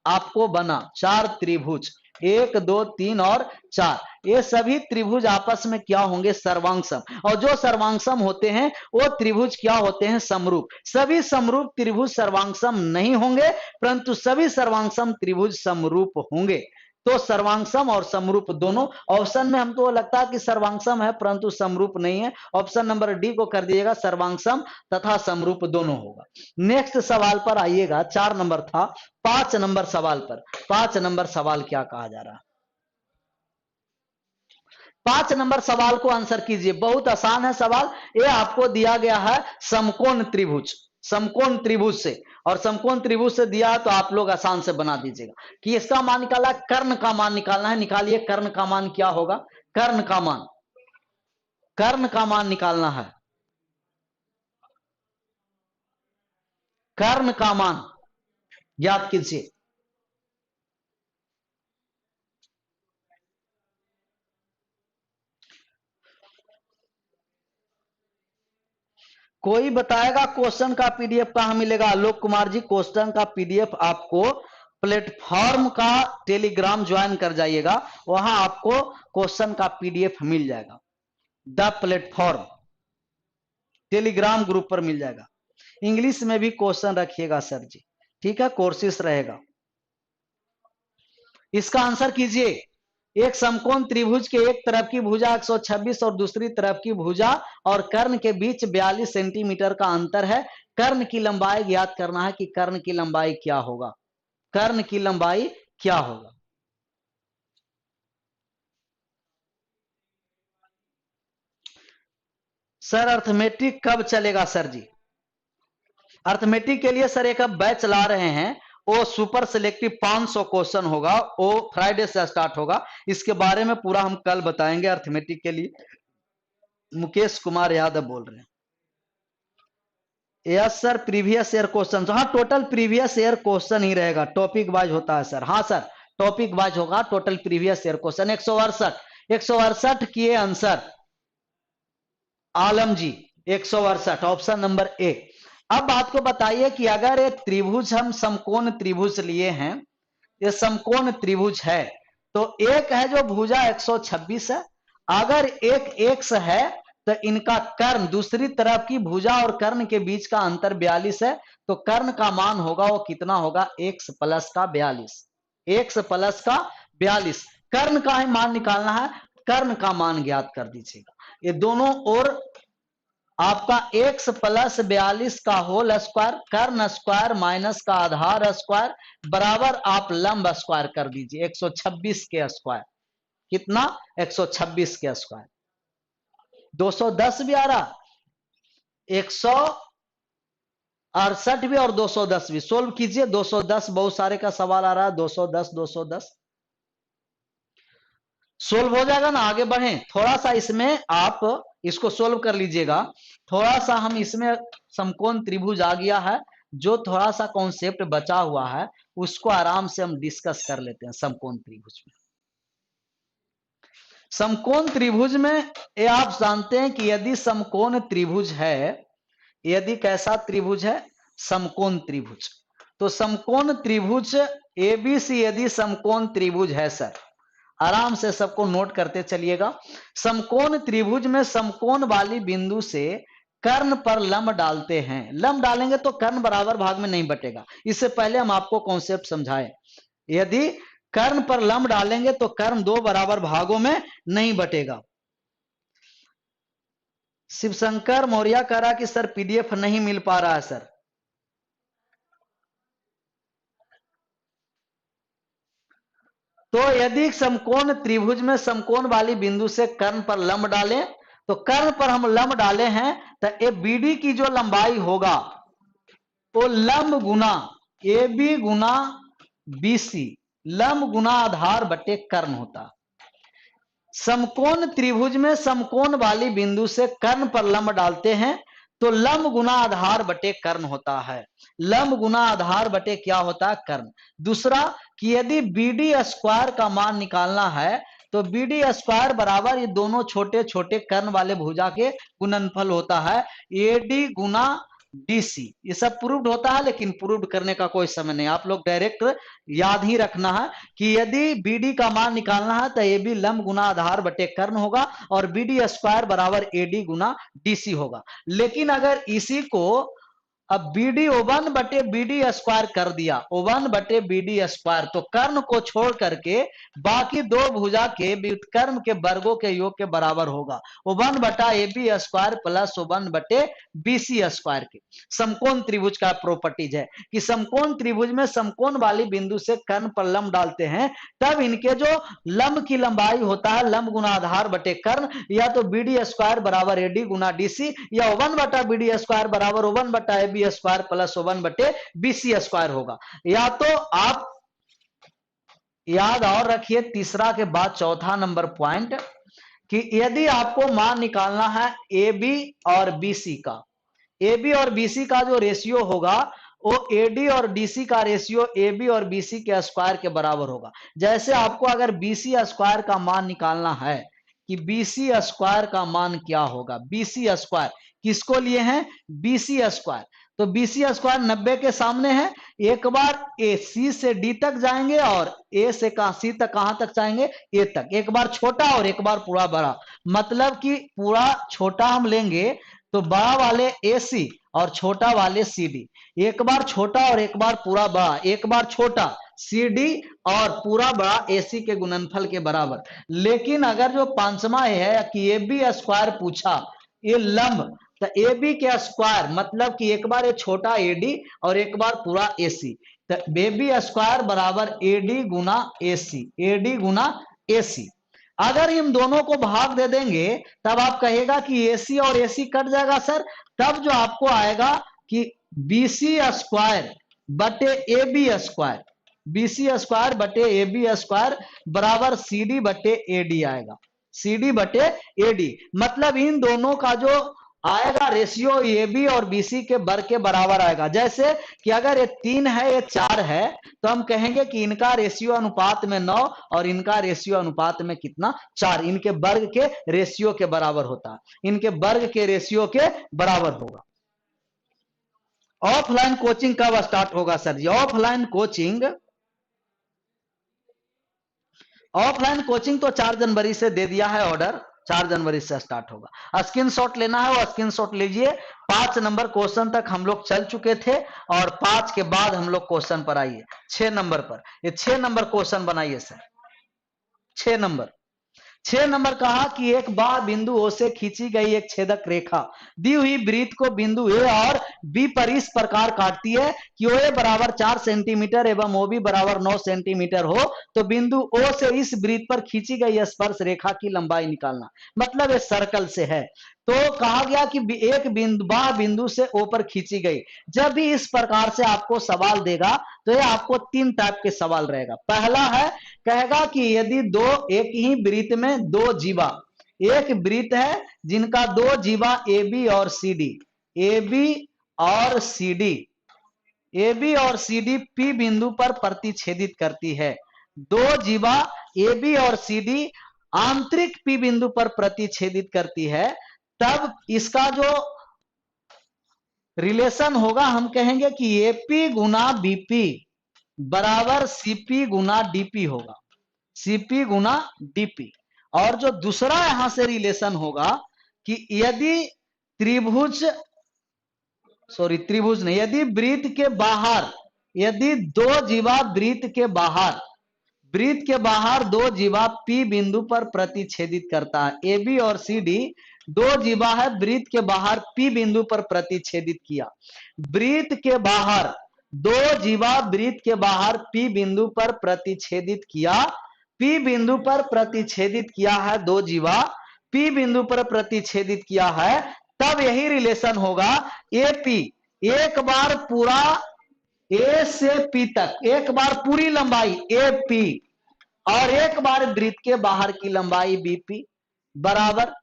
आपको बना, 4 त्रिभुज, 1 2 3 और 4, ये सभी त्रिभुज आपस में क्या होंगे? सर्वांगसम। और जो सर्वांगसम होते हैं वो त्रिभुज क्या होते हैं? समरूप। सभी समरूप त्रिभुज सर्वांगसम नहीं होंगे, परंतु सभी सर्वांगसम त्रिभुज समरूप होंगे। तो सर्वांगसम और समरूप दोनों। ऑप्शन में हमको लगता है कि सर्वांगसम है परंतु समरूप नहीं है। ऑप्शन नंबर डी को कर दीजिएगा, सर्वांगसम तथा समरूप दोनों होगा। नेक्स्ट सवाल पर आइएगा, 4 नंबर था, 5 नंबर सवाल पर। 5 नंबर सवाल क्या कहा जा रहा है? 5 नंबर सवाल को आंसर कीजिए, बहुत आसान है सवाल। ये आपको दिया गया है समकोण त्रिभुज, समकोण त्रिभुज से, और समकोण त्रिभुज से दिया तो आप लोग आसान से बना दीजिएगा कि इसका मान निकाला, कर्ण का मान निकालना है। निकालिए, कर्ण का मान क्या होगा? कर्ण का मान, कर्ण का मान निकालना है। कर्ण का मान ज्ञात कीजिए। कोई बताएगा क्वेश्चन का पीडीएफ कहां मिलेगा? आलोक कुमार जी, क्वेश्चन का पीडीएफ आपको प्लेटफॉर्म का टेलीग्राम ज्वाइन कर जाइएगा, वहां आपको क्वेश्चन का पीडीएफ मिल जाएगा। द प्लेटफॉर्म टेलीग्राम ग्रुप पर मिल जाएगा। इंग्लिश में भी क्वेश्चन रखिएगा सर जी, ठीक है? कोर्सेस रहेगा। इसका आंसर कीजिए। एक समकोण त्रिभुज के एक तरफ की भुजा 126 और दूसरी तरफ की भुजा और कर्ण के बीच 42 सेंटीमीटर का अंतर है। कर्ण की लंबाई ज्ञात करना है कि कर्ण की लंबाई क्या होगा? कर्ण की लंबाई क्या होगा? सर अर्थमेटिक कब चलेगा सर जी? अर्थमेटिक के लिए सर एक अब बैच चला रहे हैं, वो सुपर सिलेक्टिव 500 क्वेश्चन होगा, वो फ्राइडे से स्टार्ट होगा। इसके बारे में पूरा हम कल बताएंगे। अर्थमेटिक के लिए मुकेश कुमार यादव बोल रहे हैं। Yes sir, previous year question, हाँ टोटल प्रीवियस ईयर क्वेश्चन ही रहेगा, टॉपिक वाइज होता है सर। हाँ सर, टॉपिक वाइज होगा, टोटल प्रीवियस ईयर क्वेश्चन 168 किए answer Alam ji, 168, option number A. अब आपको बताइए कि अगर ये त्रिभुज हम समकोण त्रिभुज लिए हैं, ये समकोण त्रिभुज है, तो एक है जो भुजा 126 है, अगर एक एक्स है तो इनका कर्ण, दूसरी तरफ की भुजा और कर्ण के बीच का अंतर 42 है, तो कर्ण का मान होगा वो कितना होगा? x प्लस का 42, x प्लस का 42। कर्ण का मान निकालना है, कर्ण का मान ज्ञात कर दीजिएगा। ये दोनों और आपका x प्लस 42 का होल स्क्वायर कर्ण स्क्वायर माइनस का आधार स्क्वायर बराबर आप लंब स्क्वायर कर दीजिए 126 के स्क्वायर। कितना? 126 के स्क्वायर। 210 भी आ रहा, 168 भी और 210 भी। सोल्व कीजिए। 210 बहुत सारे का सवाल आ रहा है। 210 210 सोल्व हो जाएगा ना। आगे बढ़े थोड़ा सा, इसमें आप इसको सोल्व कर लीजिएगा। थोड़ा सा हम इसमें समकोण त्रिभुज आ गया है, जो थोड़ा सा कॉन्सेप्ट बचा हुआ है उसको आराम से हम डिस्कस कर लेते हैं। समकोण त्रिभुज में, समकोण त्रिभुज में ये आप जानते हैं कि यदि समकोण त्रिभुज है, यदि कैसा त्रिभुज है? समकोण त्रिभुज। तो समकोण त्रिभुज एबीसी यदि समकोण त्रिभुज है सर, आराम से सबको नोट करते चलिएगा। समकोण त्रिभुज में समकोण वाली बिंदु से कर्ण पर लंब डालते हैं। लंब डालेंगे तो कर्ण बराबर भाग में नहीं बटेगा। इससे पहले हम आपको कॉन्सेप्ट समझाएं। यदि कर्ण पर लंब डालेंगे तो कर्ण दो बराबर भागों में नहीं बटेगा। शिवशंकर मौर्य कह रहा कि सर पीडीएफ नहीं मिल पा रहा है सर। तो यदि समकोण त्रिभुज में समकोण वाली बिंदु से कर्ण पर लंब डालें, तो कर्ण पर हम लंब डाले हैं तो ए बीडी की जो लंबाई होगा वो लंब गुना ए बी गुना बीसी, लंब गुना आधार बटे कर्ण होता। समकोण त्रिभुज में समकोण वाली बिंदु से कर्ण पर लंब डालते हैं तो लंब गुना आधार बटे कर्ण होता है। लंब गुना आधार बटे क्या होता है? कर्ण। दूसरा कि यदि बीडी स्क्वायर का मान निकालना है तो बीडी स्क्वायर बराबर ये दोनों छोटे छोटे कर्ण वाले भुजा के गुणनफल होता है, एडी गुना डीसी। ये सब प्रूव्ड होता है, लेकिन प्रूव्ड करने का कोई समय नहीं। आप लोग डायरेक्ट याद ही रखना है कि यदि बीडी का मान निकालना है तो ए बी लंब गुना आधार बटे कर्ण होगा और बीडी स्क्वायर बराबर एडी गुना डीसी होगा। लेकिन अगर इसी को अब बीडी ओवन बटे बीडी स्क्वायर कर दिया, ओवन बटे बीडी स्क्वायर, तो कर्ण को छोड़ करके बाकी दो भुजा के व्युत्कर्म के वर्गों के योग के बराबर होगा। ओवन बटा A B square plus one बटे बीसी स्क्वायर के। समकोण त्रिभुज का प्रॉपर्टीज है कि समकोण त्रिभुज में समकोण वाली बिंदु से कर्ण पर लंब डालते हैं, तब इनके जो लंब की लंबाई होता है लंब गुना आधार बटे कर्ण, या तो बीडी स्क्वायर बराबर एडी गुना डीसी, या ओवन बटा बीडी स्क्वायर बराबर ओवन बटा A B square plus one बटे बीसी स्क्वायर होगा। या तो आप याद और रखिए, तीसरा के बाद चौथा नंबर पॉइंट, कि यदि आपको मान निकालना है ए बी और बीसी का, ए बी और बीसी का जो रेशियो होगा वो एडी और डीसी का रेशियो ए बी और बीसी के स्क्वायर के बराबर होगा। जैसे आपको अगर बीसी स्क्वायर का मान निकालना है कि बीसी स्क्वायर का मान क्या होगा, बीसी स्क्वायर किसको लिए हैं? BC square. तो बीसी स्क्वायर 90 के सामने है। एक बार ए सी से डी तक जाएंगे और ए से सी तक कहां तक जाएंगे? ए तक। एक बार छोटा और एक बार पूरा बड़ा, मतलब कि पूरा छोटा हम लेंगे तो बड़ा वाले ए सी और छोटा वाले सी डी। एक बार छोटा और एक बार पूरा बड़ा, एक बार छोटा सी डी और पूरा बड़ा एसी के गुणनफल के बराबर। लेकिन अगर जो पांचवा है कि ए बी स्क्वायर पूछा, ये लंब, तो ए बी के स्क्वायर मतलब कि एक बार ये छोटा एडी और एक बार पूरा एसी, तो ए बी स्क्वायर बराबर एडी गुना एसी, एडी गुना एसी। अगर इन दोनों को भाग दे देंगे तब आप कहेगा कि एसी और एसी कट जाएगा सर, तब जो आपको आएगा कि बीसी स्क्वायर बटे A B square, BC square बटे ए बी स्क्वायर बराबर सीडी बटे एडी आएगा, सीडी बटे एडी। मतलब इन दोनों का जो आएगा रेशियो ए बी और बीसी के वर्ग के बराबर आएगा। जैसे कि अगर ये 3 है ये 4 है तो हम कहेंगे कि इनका रेशियो अनुपात में 9 और इनका रेशियो अनुपात में कितना? 4। इनके वर्ग के रेशियो के बराबर होता है, इनके वर्ग के रेशियो के बराबर होगा। ऑफलाइन कोचिंग कब स्टार्ट होगा सर जी? ऑफलाइन कोचिंग तो 4 जनवरी से दे दिया है ऑर्डर, 4 जनवरी से स्टार्ट होगा। स्क्रीनशॉट लेना है वो स्क्रीनशॉट लीजिए। 5 नंबर क्वेश्चन तक हम लोग चल चुके थे और 5 के बाद हम लोग क्वेश्चन पर आइए 6 नंबर पर। ये 6 नंबर क्वेश्चन बनाइए सर, 6 नंबर। 6 नंबर कहा कि एक बाह बिंदु ओ से खींची गई एक छेदक रेखा दी हुई वृत्त को बिंदु ए और बी पर इस प्रकार काटती है कि ओ ए बराबर 4 सेंटीमीटर एवं ओ बी बराबर 9 सेंटीमीटर हो तो बिंदु ओ से इस वृत्त पर खींची गई स्पर्श रेखा की लंबाई निकालना। मतलब ये सर्कल से है, तो कहा गया कि एक बिंदु बाह बिंदु से ओ पर खींची गई। जब भी इस प्रकार से आपको सवाल देगा तो ये आपको 3 टाइप के सवाल रहेगा। पहला है, कहेगा कि यदि एक ही वृत्त में 2 जीवा, एक वृत्त है जिनका 2 जीवा ए बी और सी डी, ए बी और सी डी, ए बी और सी डी पी बिंदु पर प्रतिच्छेदित करती है। 2 जीवा ए बी और सी डी आंतरिक पी बिंदु पर प्रतिच्छेदित करती है, तब इसका जो रिलेशन होगा हम कहेंगे कि एपी गुना बीपी बराबर सीपी गुना डीपी होगा, सीपी गुना डीपी। और जो दूसरा यहां से रिलेशन होगा कि यदि त्रिभुज नहीं, यदि वृत्त के बाहर, यदि 2 जीवा वृत्त के बाहर 2 जीवा पी बिंदु पर प्रतिच्छेदित करता है, ए बी और सी डी 2 जीवा है वृत्त के बाहर पी बिंदु पर प्रतिच्छेदित किया, वृत्त के बाहर 2 जीवा वृत्त के बाहर पी बिंदु पर प्रतिच्छेदित किया, पी बिंदु पर प्रतिच्छेदित किया है 2 जीवा पी बिंदु पर प्रतिच्छेदित किया है, तब यही रिलेशन होगा एपी, एक बार पूरा ए से पी तक, एक बार पूरी लंबाई एपी और एक बार वृत्त के बाहर की लंबाई बीपी बराबर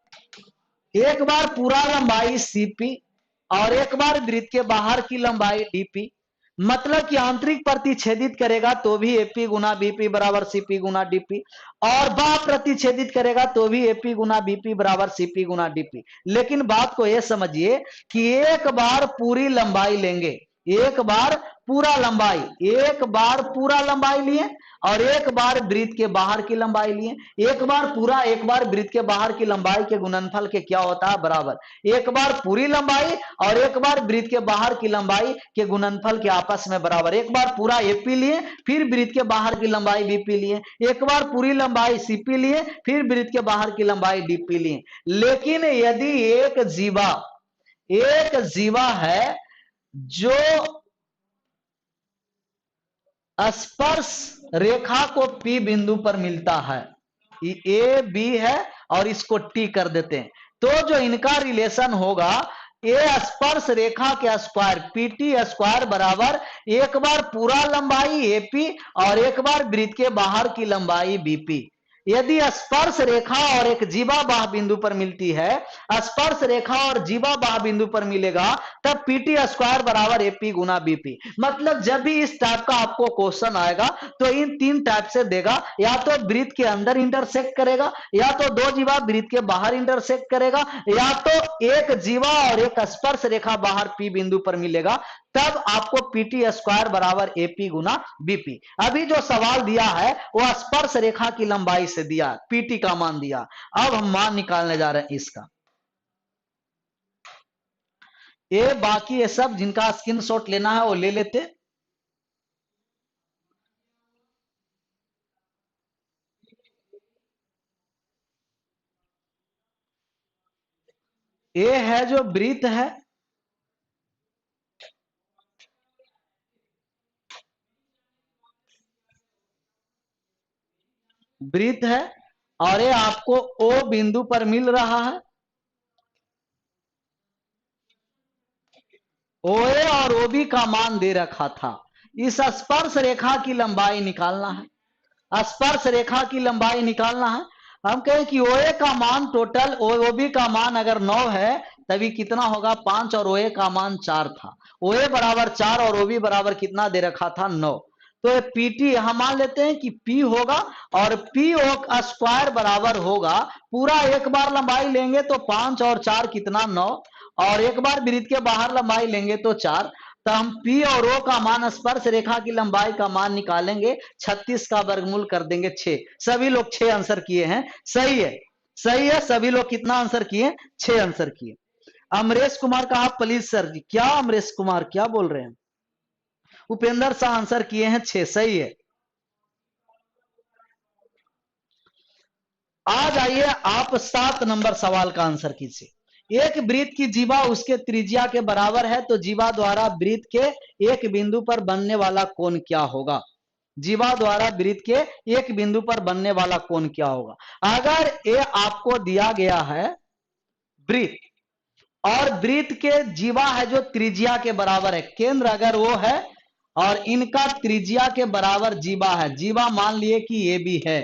एक बार पूरा लंबाई सीपी और एक बार वृत्त के बाहर की लंबाई डीपी। मतलब कि आंतरिक प्रतिच्छेदित करेगा तो भी एपी गुना बीपी बराबर सीपी गुना डीपी, और बाह प्रतिच्छेदित करेगा तो भी एपी गुना बीपी बराबर सीपी गुना डीपी। लेकिन बात को यह समझिए कि एक बार पूरी लंबाई लेंगे, एक बार पूरा लंबाई, एक बार पूरा लंबाई लिए और एक बार वृत्त के बाहर की लंबाई लिए, एक बार पूरा एक बार वृत्त के बाहर की लंबाई के गुणनफल के क्या होता है बराबर एक बार पूरी लंबाई और एक बार वृत्त के बाहर की लंबाई के गुणनफल के आपस में बराबर। एक बार पूरा एपी लिए फिर वृत्त के बाहर की लंबाई बीपी लिए, एक बार पूरी लंबाई सीपी लिए फिर वृत्त के बाहर की लंबाई डीपी लिए। लेकिन यदि एक जीवा है जो स्पर्श रेखा को पी बिंदु पर मिलता है, ए बी है और इसको टी कर देते हैं, तो जो इनका रिलेशन होगा ए स्पर्श रेखा के स्क्वायर पीटी स्क्वायर बराबर एक बार पूरा लंबाई एपी और एक बार वृत्त के बाहर की लंबाई बीपी। यदि स्पर्श रेखा और एक जीवा बाह बिंदु पर मिलती है, स्पर्श रेखा और जीवा बाह बिंदु पर मिलेगा, तब पीटी स्क्वायर बराबर एपी गुना बीपी। मतलब जब भी इस टाइप का आपको क्वेश्चन आएगा तो इन 3 टाइप से देगा, या तो वृत्त के अंदर इंटरसेक्ट करेगा, या तो 2 जीवा वृत्त के बाहर इंटरसेक्ट करेगा, या तो एक जीवा और एक स्पर्श रेखा बाहर पी बिंदु पर मिलेगा, तब आपको पीटी स्क्वायर बराबर एपी गुना बीपी। अभी जो सवाल दिया है वो स्पर्श रेखा की लंबाई से दिया, पीटी का मान दिया। अब हम मान निकालने जा रहे हैं इसका। ये बाकी ये सब जिनका स्क्रीनशॉट लेना है वो ले लेते। ये है जो वृत्त है, वृत्त है और ये आपको ओ बिंदु पर मिल रहा है, ओए और ओबी का मान दे रखा था। इस स्पर्श रेखा की लंबाई निकालना है, स्पर्श रेखा की लंबाई निकालना है। हम कहें कि ओए का मान टोटल ओबी का मान अगर 9 है तभी कितना होगा 5 और ओए का मान 4 था, ओए बराबर 4 और ओबी बराबर कितना दे रखा था 9। तो पीटी हम मान लेते हैं कि पी होगा और पी ओ स्क्वायर बराबर होगा, पूरा एक बार लंबाई लेंगे तो 5 और 4 कितना 9, और एक बार वृत्त के बाहर लंबाई लेंगे तो 4, तो हम पी और ओ का मान स्पर्श रेखा की लंबाई का मान निकालेंगे, 36 का वर्गमूल कर देंगे 6। सभी लोग 6 आंसर किए हैं, सही है, सही है। सभी लोग कितना आंसर किए 6 आंसर किए। अमरेश कुमार का आप प्लीज सर जी, क्या अमरेश कुमार क्या बोल रहे हैं? उपेंद्र शाह आंसर किए हैं 6, सही है। आ जाइए आप 7 नंबर सवाल का आंसर कीजिए। एक वृत्त की जीवा उसके त्रिज्या के बराबर है तो जीवा द्वारा वृत्त के एक बिंदु पर बनने वाला कोण क्या होगा? जीवा द्वारा वृत्त के एक बिंदु पर बनने वाला कोण क्या होगा? अगर ये आपको दिया गया है वृत्त और वृत्त के जीवा है जो त्रिज्या के बराबर है, केंद्र अगर वो है और इनका त्रिज्या के बराबर जीवा है, जीवा मान लिए कि ये भी है,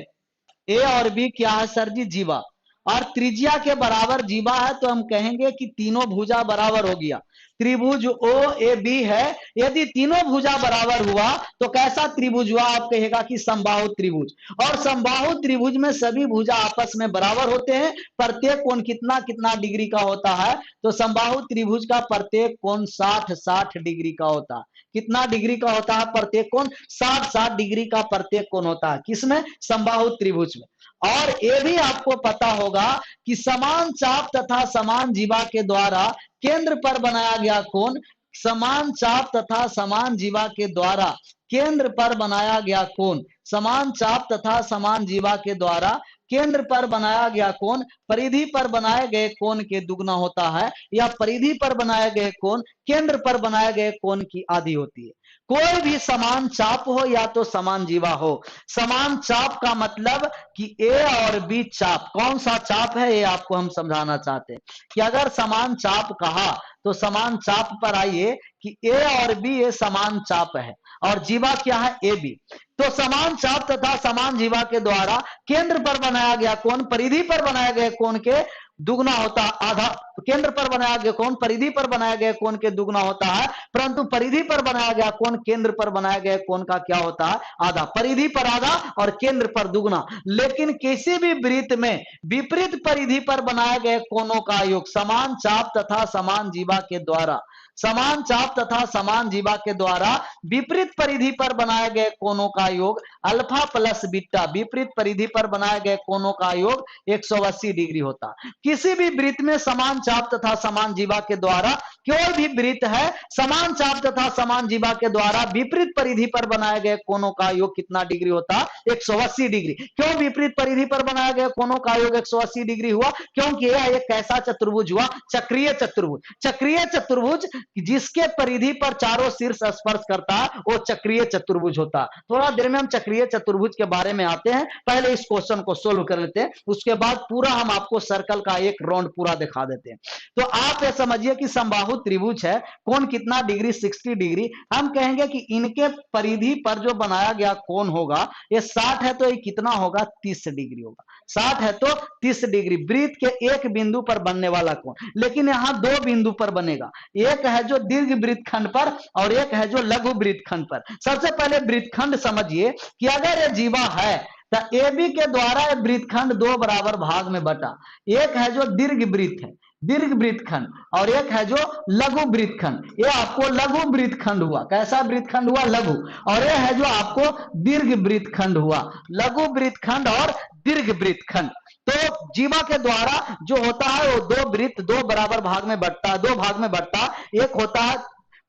ए और बी क्या है सर जी? जीवा, और त्रिज्या के बराबर जीवा है तो हम कहेंगे कि तीनों भुजा बराबर हो गया। त्रिभुज ओ ए बी है, यदि तीनों भुजा बराबर हुआ तो कैसा त्रिभुज हुआ? आप कहेगा कि समबाहु त्रिभुज, और समबाहु त्रिभुज में सभी भुजा आपस में बराबर होते हैं, प्रत्येक कोण कितना कितना डिग्री का होता है? तो समबाहु त्रिभुज का प्रत्येक कोण 60-60 डिग्री का होता है। कितना डिग्री का होता है प्रत्येक कोण? 60-60 डिग्री का प्रत्येक कोण होता है। किसमें? समबाहु त्रिभुज में। और ये भी आपको पता होगा कि समान चाप तथा समान जीवा के द्वारा केंद्र पर बनाया गया कोण, समान चाप तथा समान जीवा के द्वारा केंद्र पर बनाया गया कोण, समान चाप तथा समान जीवा के द्वारा केंद्र पर बनाया गया कोण परिधि पर बनाए गए कोण के दुगना होता है, या परिधि पर बनाए गए कोण केंद्र पर बनाए गए कोण की आधी होती है। कोई भी समान चाप हो या तो समान जीवा हो, समान चाप का मतलब कि ए और बी चाप, कौन सा चाप है ये आपको हम समझाना चाहते हैं कि अगर समान चाप कहा तो समान चाप पर आइए कि ए और बी ये समान चाप है और जीवा क्या है? A B. तो समान चाप तथा समान जीवा के द्वारा केंद्र पर बनाया गया कोण परिधि पर बनाए गए कोण के दुगना होता, आधा, केंद्र पर बनाया गया कोण परिधि पर बनाया गया कोण के दुगना होता है, परंतु परिधि पर बनाया गया कोण केंद्र पर बनाया गया कोण का क्या होता है? आधा। परिधि पर आधा और केंद्र पर दुगना। लेकिन किसी भी वृत्त में विपरीत परिधि पर बनाए गए कोणों का योग समान चाप तथा समान जीवा के द्वारा, समान चाप तथा समान जीवा के द्वारा विपरीत परिधि पर बनाए गए कोणों का योग अल्फा प्लस बीटा, विपरीत परिधि पर बनाए गए कोणों का योग 180 डिग्री होता। किसी भी वृत्त में समान चाप तथा समान जीवा के द्वारा, कोई भी वृत्त है समान चाप तथा समान जीवा के द्वारा विपरीत परिधि पर बनाए गए कोणों का योग कितना डिग्री होता? 180 डिग्री। क्यों विपरीत परिधि पर बनाए गए कोणों का योग 180 डिग्री हुआ? क्योंकि यह एक कैसा चतुर्भुज हुआ? चक्रीय चतुर्भुज। चक्रीय चतुर्भुज जिसके परिधि पर चारों शीर्ष स्पर्श करता है वो चक्रीय चतुर्भुज होता है। थोड़ा देर में हम चक्रीय चतुर्भुज के बारे में आते हैं, पहले इस क्वेश्चन को सोल्व कर लेते हैं, उसके बाद पूरा हम आपको सर्कल का एक राउंड पूरा दिखा देते हैं। तो आप ये समझिए कि समबाहु त्रिभुज है, कोण कितना डिग्री? 60 डिग्री। हम कहेंगे कि इनके परिधि पर जो बनाया गया कोण होगा ये 60 है तो ये कितना होगा? 30 डिग्री होगा। 60 है तो 30 डिग्री वृत्त के एक बिंदु पर बनने वाला कोण। लेकिन यहां दो बिंदु पर बनेगा, एक है जो दीर्घ वृत्तखंड पर और एक है जो लघु वृत्तखंड पर। सबसे पहले वृत्तखंड समझिए कि अगर ये जीवा है तो ए बी के द्वारा वृत्तखंड दो बराबर भाग में बटा, एक है जो दीर्घ वृत्त है, दीर्घ वृत्तखंड, और एक है जो लघु वृत्तखंड। ये आपको लघु वृत्तखंड हुआ। कैसा वृत्तखंड हुआ? लघु। और ये है जो आपको दीर्घ वृत्तखंड हुआ। लघु वृत्तखंड और दीर्घ वृत्तखंड। तो जीवा के द्वारा जो होता है वो दो वृत्त दो बराबर भाग में बटता है, दो भाग में बटता। एक होता है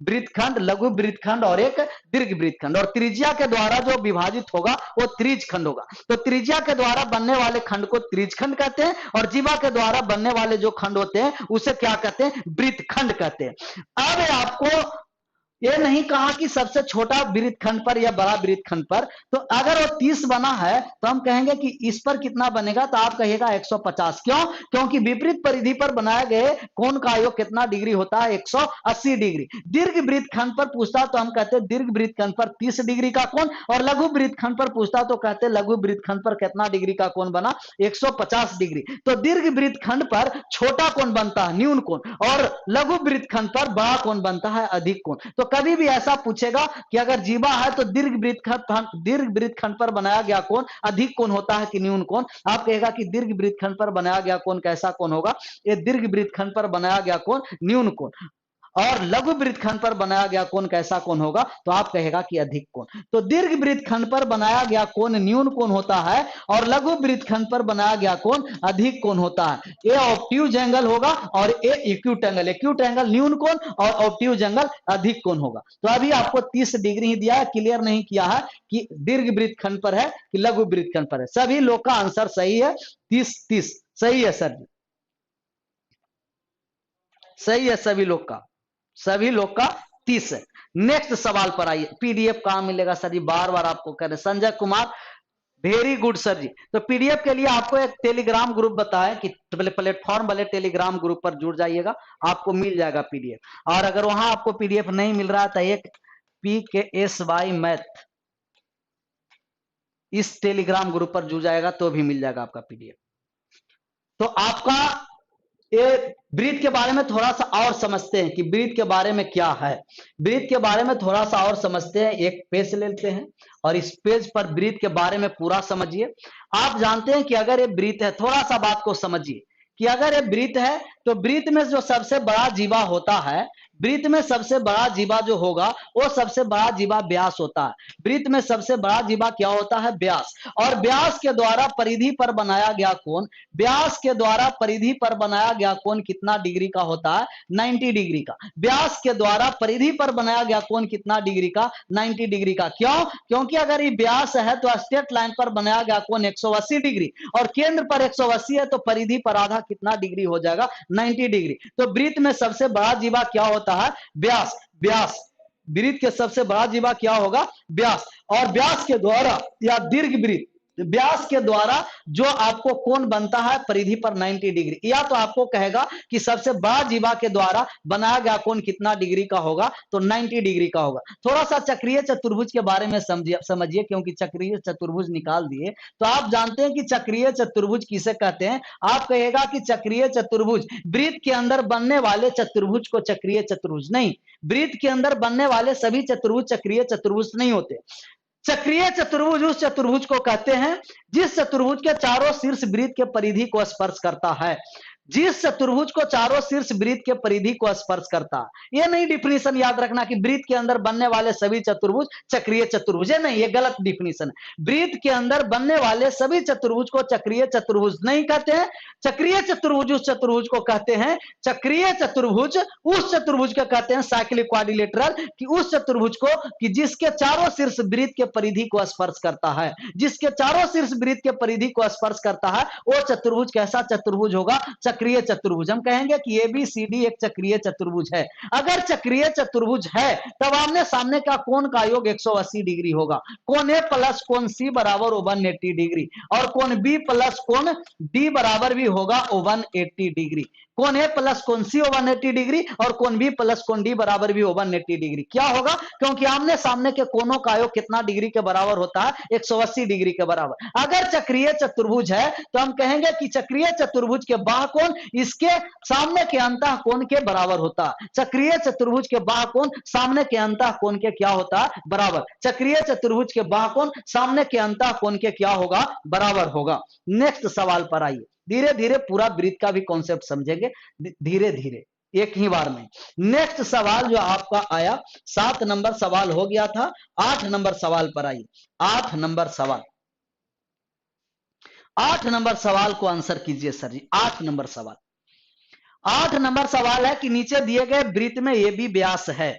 वृत्तखंड, लघु वृत्तखंड, और एक दीर्घ वृत्तखंड। और त्रिज्या के द्वारा जो विभाजित होगा वो त्रिज्यखंड होगा। तो त्रिज्या के द्वारा बनने वाले खंड को त्रिज्यखंड कहते हैं और जीवा के द्वारा बनने वाले जो खंड होते हैं उसे क्या कहते हैं? वृत्तखंड कहते हैं। अब आपको ये नहीं कहा कि सबसे छोटा वृत्तखंड पर या बड़ा वृत्तखंड पर। तो अगर वो 30 बना है तो हम कहेंगे कि इस पर कितना बनेगा? तो आप कहिएगा 150। क्यों? क्योंकि विपरीत परिधि पर बनाए गए कोण का योग कितना डिग्री होता है? 180 डिग्री। दीर्घ वृत्तखंड पर पूछता तो हम कहते दीर्घ वृत्तखंड पर 30 डिग्री का कोण, और लघु वृत्तखंड पर पूछता तो कहते लघु वृत्तखंड पर कितना डिग्री का कोण बना? 150 डिग्री। तो दीर्घ वृत्तखंड पर छोटा कोण बनता है न्यून कोण, और लघु वृत्तखंड पर बड़ा कोण बनता है अधिक कोण। तो कभी भी ऐसा पूछेगा कि अगर जीवा है तो दीर्घ वृत्तखंड पर बनाया गया कोण अधिक कोण होता है कि न्यून कोण? आप कहेगा कि दीर्घ वृत्तखंड पर बनाया गया कोण कैसा कोण होगा? ये दीर्घ वृत्तखंड पर बनाया गया कोण न्यून कोण। और लघु वृत्तखंड पर बनाया गया कोण कैसा कोण होगा, तो आप कहेगा कि अधिक कोण। तो दीर्घ वृत्तखंड पर बनाया गया कोण न्यून कोण होता है और लघु वृत्तखंड पर बनाया गया कोण अधिक कोण होता है। ए ऑब्ट्यूज एंगल होगा और ए एक्यूट एंगल। एक्यूट एंगल न्यून कोण और ऑब्ट्यूज एंगल अधिक कोण होगा। तो अभी आपको 30 डिग्री ही दिया है, क्लियर नहीं किया है कि दीर्घ वृत्तखंड पर है कि लघु वृत्तखंड पर है। सभी लोग का आंसर सही है, 30 सही है सर, सही है सभी लोग का 30 है। नेक्स्ट सवाल पर आइए। पीडीएफ कहां मिलेगा सर जी, बार बार आपको कह रहे हैं। Sanjay Kumar, very good sir ji. तो पीडीएफ के लिए आपको एक टेलीग्राम ग्रुप बताया कि प्लेटफॉर्म वाले टेलीग्राम ग्रुप पर जुड़ जाइएगा, आपको मिल जाएगा पीडीएफ। और अगर वहां आपको पीडीएफ नहीं मिल रहा है तो एक PKSY मैथ इस टेलीग्राम ग्रुप पर जुड़ जाएगा तो भी मिल जाएगा आपका पीडीएफ। तो आपका ये ब्रीथ के बारे में थोड़ा सा और समझते हैं कि ब्रीथ के बारे में क्या है। ब्रीथ के बारे में थोड़ा सा और समझते हैं। एक पेज लेते हैं और इस पेज पर ब्रीथ के बारे में पूरा समझिए। आप जानते हैं कि अगर ये ब्रीथ है, थोड़ा सा बात को समझिए कि अगर ये ब्रीथ है तो ब्रीथ में जो सबसे बड़ा जीवा होता है, ब्रीथ में सबसे बड़ा जीवा जो होगा वो सबसे बड़ा जीवा व्यास होता है। ब्रीथ में सबसे बड़ा जीवा क्या होता है, व्यास। और व्यास के द्वारा परिधि पर बनाया गया कोण, व्यास के द्वारा परिधि पर बनाया गया कोण कितना डिग्री का होता है, 90 डिग्री का। व्यास के द्वारा परिधि पर बनाया गया कोण कितना डिग्री का, 90 डिग्री का। क्यों? क्योंकि अगर ये व्यास है तो स्ट्रेट लाइन पर बनाया गया कोण 180 डिग्री और केंद्र पर 180 है तो परिधि पर आधा कितना डिग्री हो जाएगा, 90 डिग्री। तो ब्रीथ में सबसे बड़ा जीवा क्या होता है, व्यास। व्यास ब्रीथ के सबसे बड़ा जीवा क्या होगा, व्यास। और व्यास के द्वारा या दीर्घ ब्रीथ, व्यास के द्वारा जो आपको कोण बनता है परिधि पर 90 डिग्री, या तो आपको कहेगा कि सबसे बड़ा जीवा के द्वारा बनाया गया कोण कितना डिग्री का होगा, तो 90 डिग्री का होगा। थोड़ा सा चक्रीय चतुर्भुज के बारे में समझिए, क्योंकि चक्रीय चतुर्भुज निकाल दिए तो आप जानते हैं कि चक्रीय चतुर्भुज किसे कहते हैं। आप कहेगा कि चक्रीय चतुर्भुज, ब्रीथ के अंदर बनने वाले चतुर्भुज को चक्रीय चतुर्भुज नहीं, ब्रीथ के अंदर बनने वाले सभी चतुर्भुज चक्रीय चतुर्भुज नहीं होते। चक्रीय चतुर्भुज उस चतुर्भुज को कहते हैं जिस चतुर्भुज के चारों शीर्ष वृत्त के परिधि को स्पर्श करता है। जिस चतुर्भुज को चारों शीर्ष वृत्त के परिधि को स्पर्श करता है। ये नहीं डिफिनीशन याद रखना कि वृत्त के अंदर बनने वाले सभी चतुर्भुज चक्रीय चतुर्भुज है, नहीं, ये गलत डिफिनीशन है। वृत्त के अंदर बनने वाले सभी चतुर्भुज को चक्रीय चतुर्भुज नहीं कहते हैं। चक्रीय चतुर्भुज उस चतुर्भुज को कहते हैं, चक्रीय चतुर्भुज उस चतुर्भुज को कहते हैं साइक्लिक क्वाड्रिलेटरल, कि उस चतुर्भुज को कि जिसके चारों शीर्ष वृत्त के परिधि को स्पर्श करता है, जिसके चारों शीर्ष वृत्त के परिधि को स्पर्श करता है वो चतुर्भुज कैसा चतुर्भुज होगा, चक्रीय चतुर्भुज। हम कहेंगे कि ABCD एक चक्रीय चतुर्भुज है। अगर चक्रीय चतुर्भुज है तब आमने सामने का कोण का योग 180 डिग्री होगा। कोण A प्लस कोण C बराबर 180 डिग्री और कोण B प्लस कोण D बराबर भी होगा 180 डिग्री। कोण A प्लस कोण C 180 डिग्री और कोण B प्लस कोण D बराबर भी 180 डिग्री। क्या होगा? क्योंकि आमने सामने के कोणों का योग कितना डिग्री के बराबर होता है, 180 डिग्री के बराबर। अगर चक्रीय चतुर्भुज है तो हम कहेंगे कि चक्रीय चतुर्भुज के बाह्य कोण इसके सामने के अंतः कोण के बराबर होता है। चक्रीय चतुर्भुज के बाह्य कोण सामने के अंतः कोण के क्या होता है, बराबर। चक्रीय चतुर्भुज के बाह्य कोण सामने के अंतः कोण के क्या होगा, बराबर होगा। नेक्स्ट सवाल पर आइए। धीरे धीरे पूरा वृत्त का भी कॉन्सेप्ट समझेंगे, धीरे धीरे एक ही बार में। नेक्स्ट सवाल जो आपका आया, 7 नंबर सवाल हो गया था, 8 नंबर सवाल पर आइए। 8 नंबर सवाल, 8 नंबर सवाल को आंसर कीजिए सर जी। 8 नंबर सवाल, 8 नंबर सवाल है कि नीचे दिए गए वृत्त में ए बी व्यास है,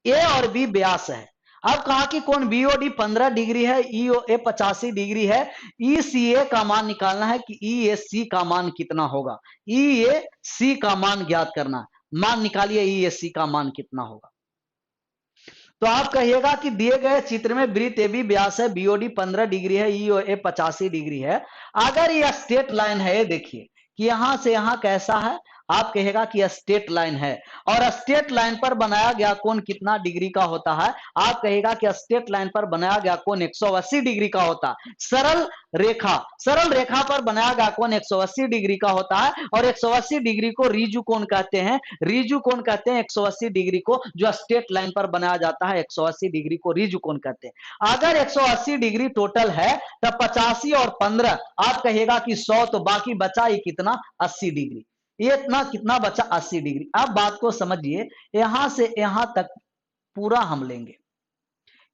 ए और बी व्यास है। अब कहा कि कोण BOD 15 डिग्री है, EOA 85 डिग्री है। ECA का मान निकालना है कि EAC का मान कितना होगा। EAC का मान ज्ञात करना है। मान निकालिए, EAC का मान कितना होगा। तो आप कहिएगा कि दिए गए चित्र में वृत्त AB व्यास है, BOD 15 डिग्री है, EOA 85 डिग्री है। अगर यह स्ट्रेट लाइन है, देखिए कि यहां से यहां कैसा है, आप कहेगा कि स्ट्रेट लाइन है और स्ट्रेट लाइन पर बनाया गया कोण कितना डिग्री का होता है। आप कहेगा कि स्ट्रेट लाइन पर बनाया गया कोण 180 डिग्री का होता है। सरल रेखा पर बनाया गया कोण 180 डिग्री का होता है और 180 डिग्री को रिजु कोण कहते हैं। रिजु कोण कहते हैं 180 डिग्री को, जो स्ट्रेट लाइन पर बनाया जाता है 180 डिग्री को रिजु कोण कहते हैं। अगर 180 डिग्री टोटल है तब 85 और 15 आप कहेगा कि 100, तो बाकी बचा ही कितना, 80 डिग्री। ये इतना कितना बचा 80 डिग्री। अब बात को समझिए, यहां से यहां तक पूरा हम लेंगे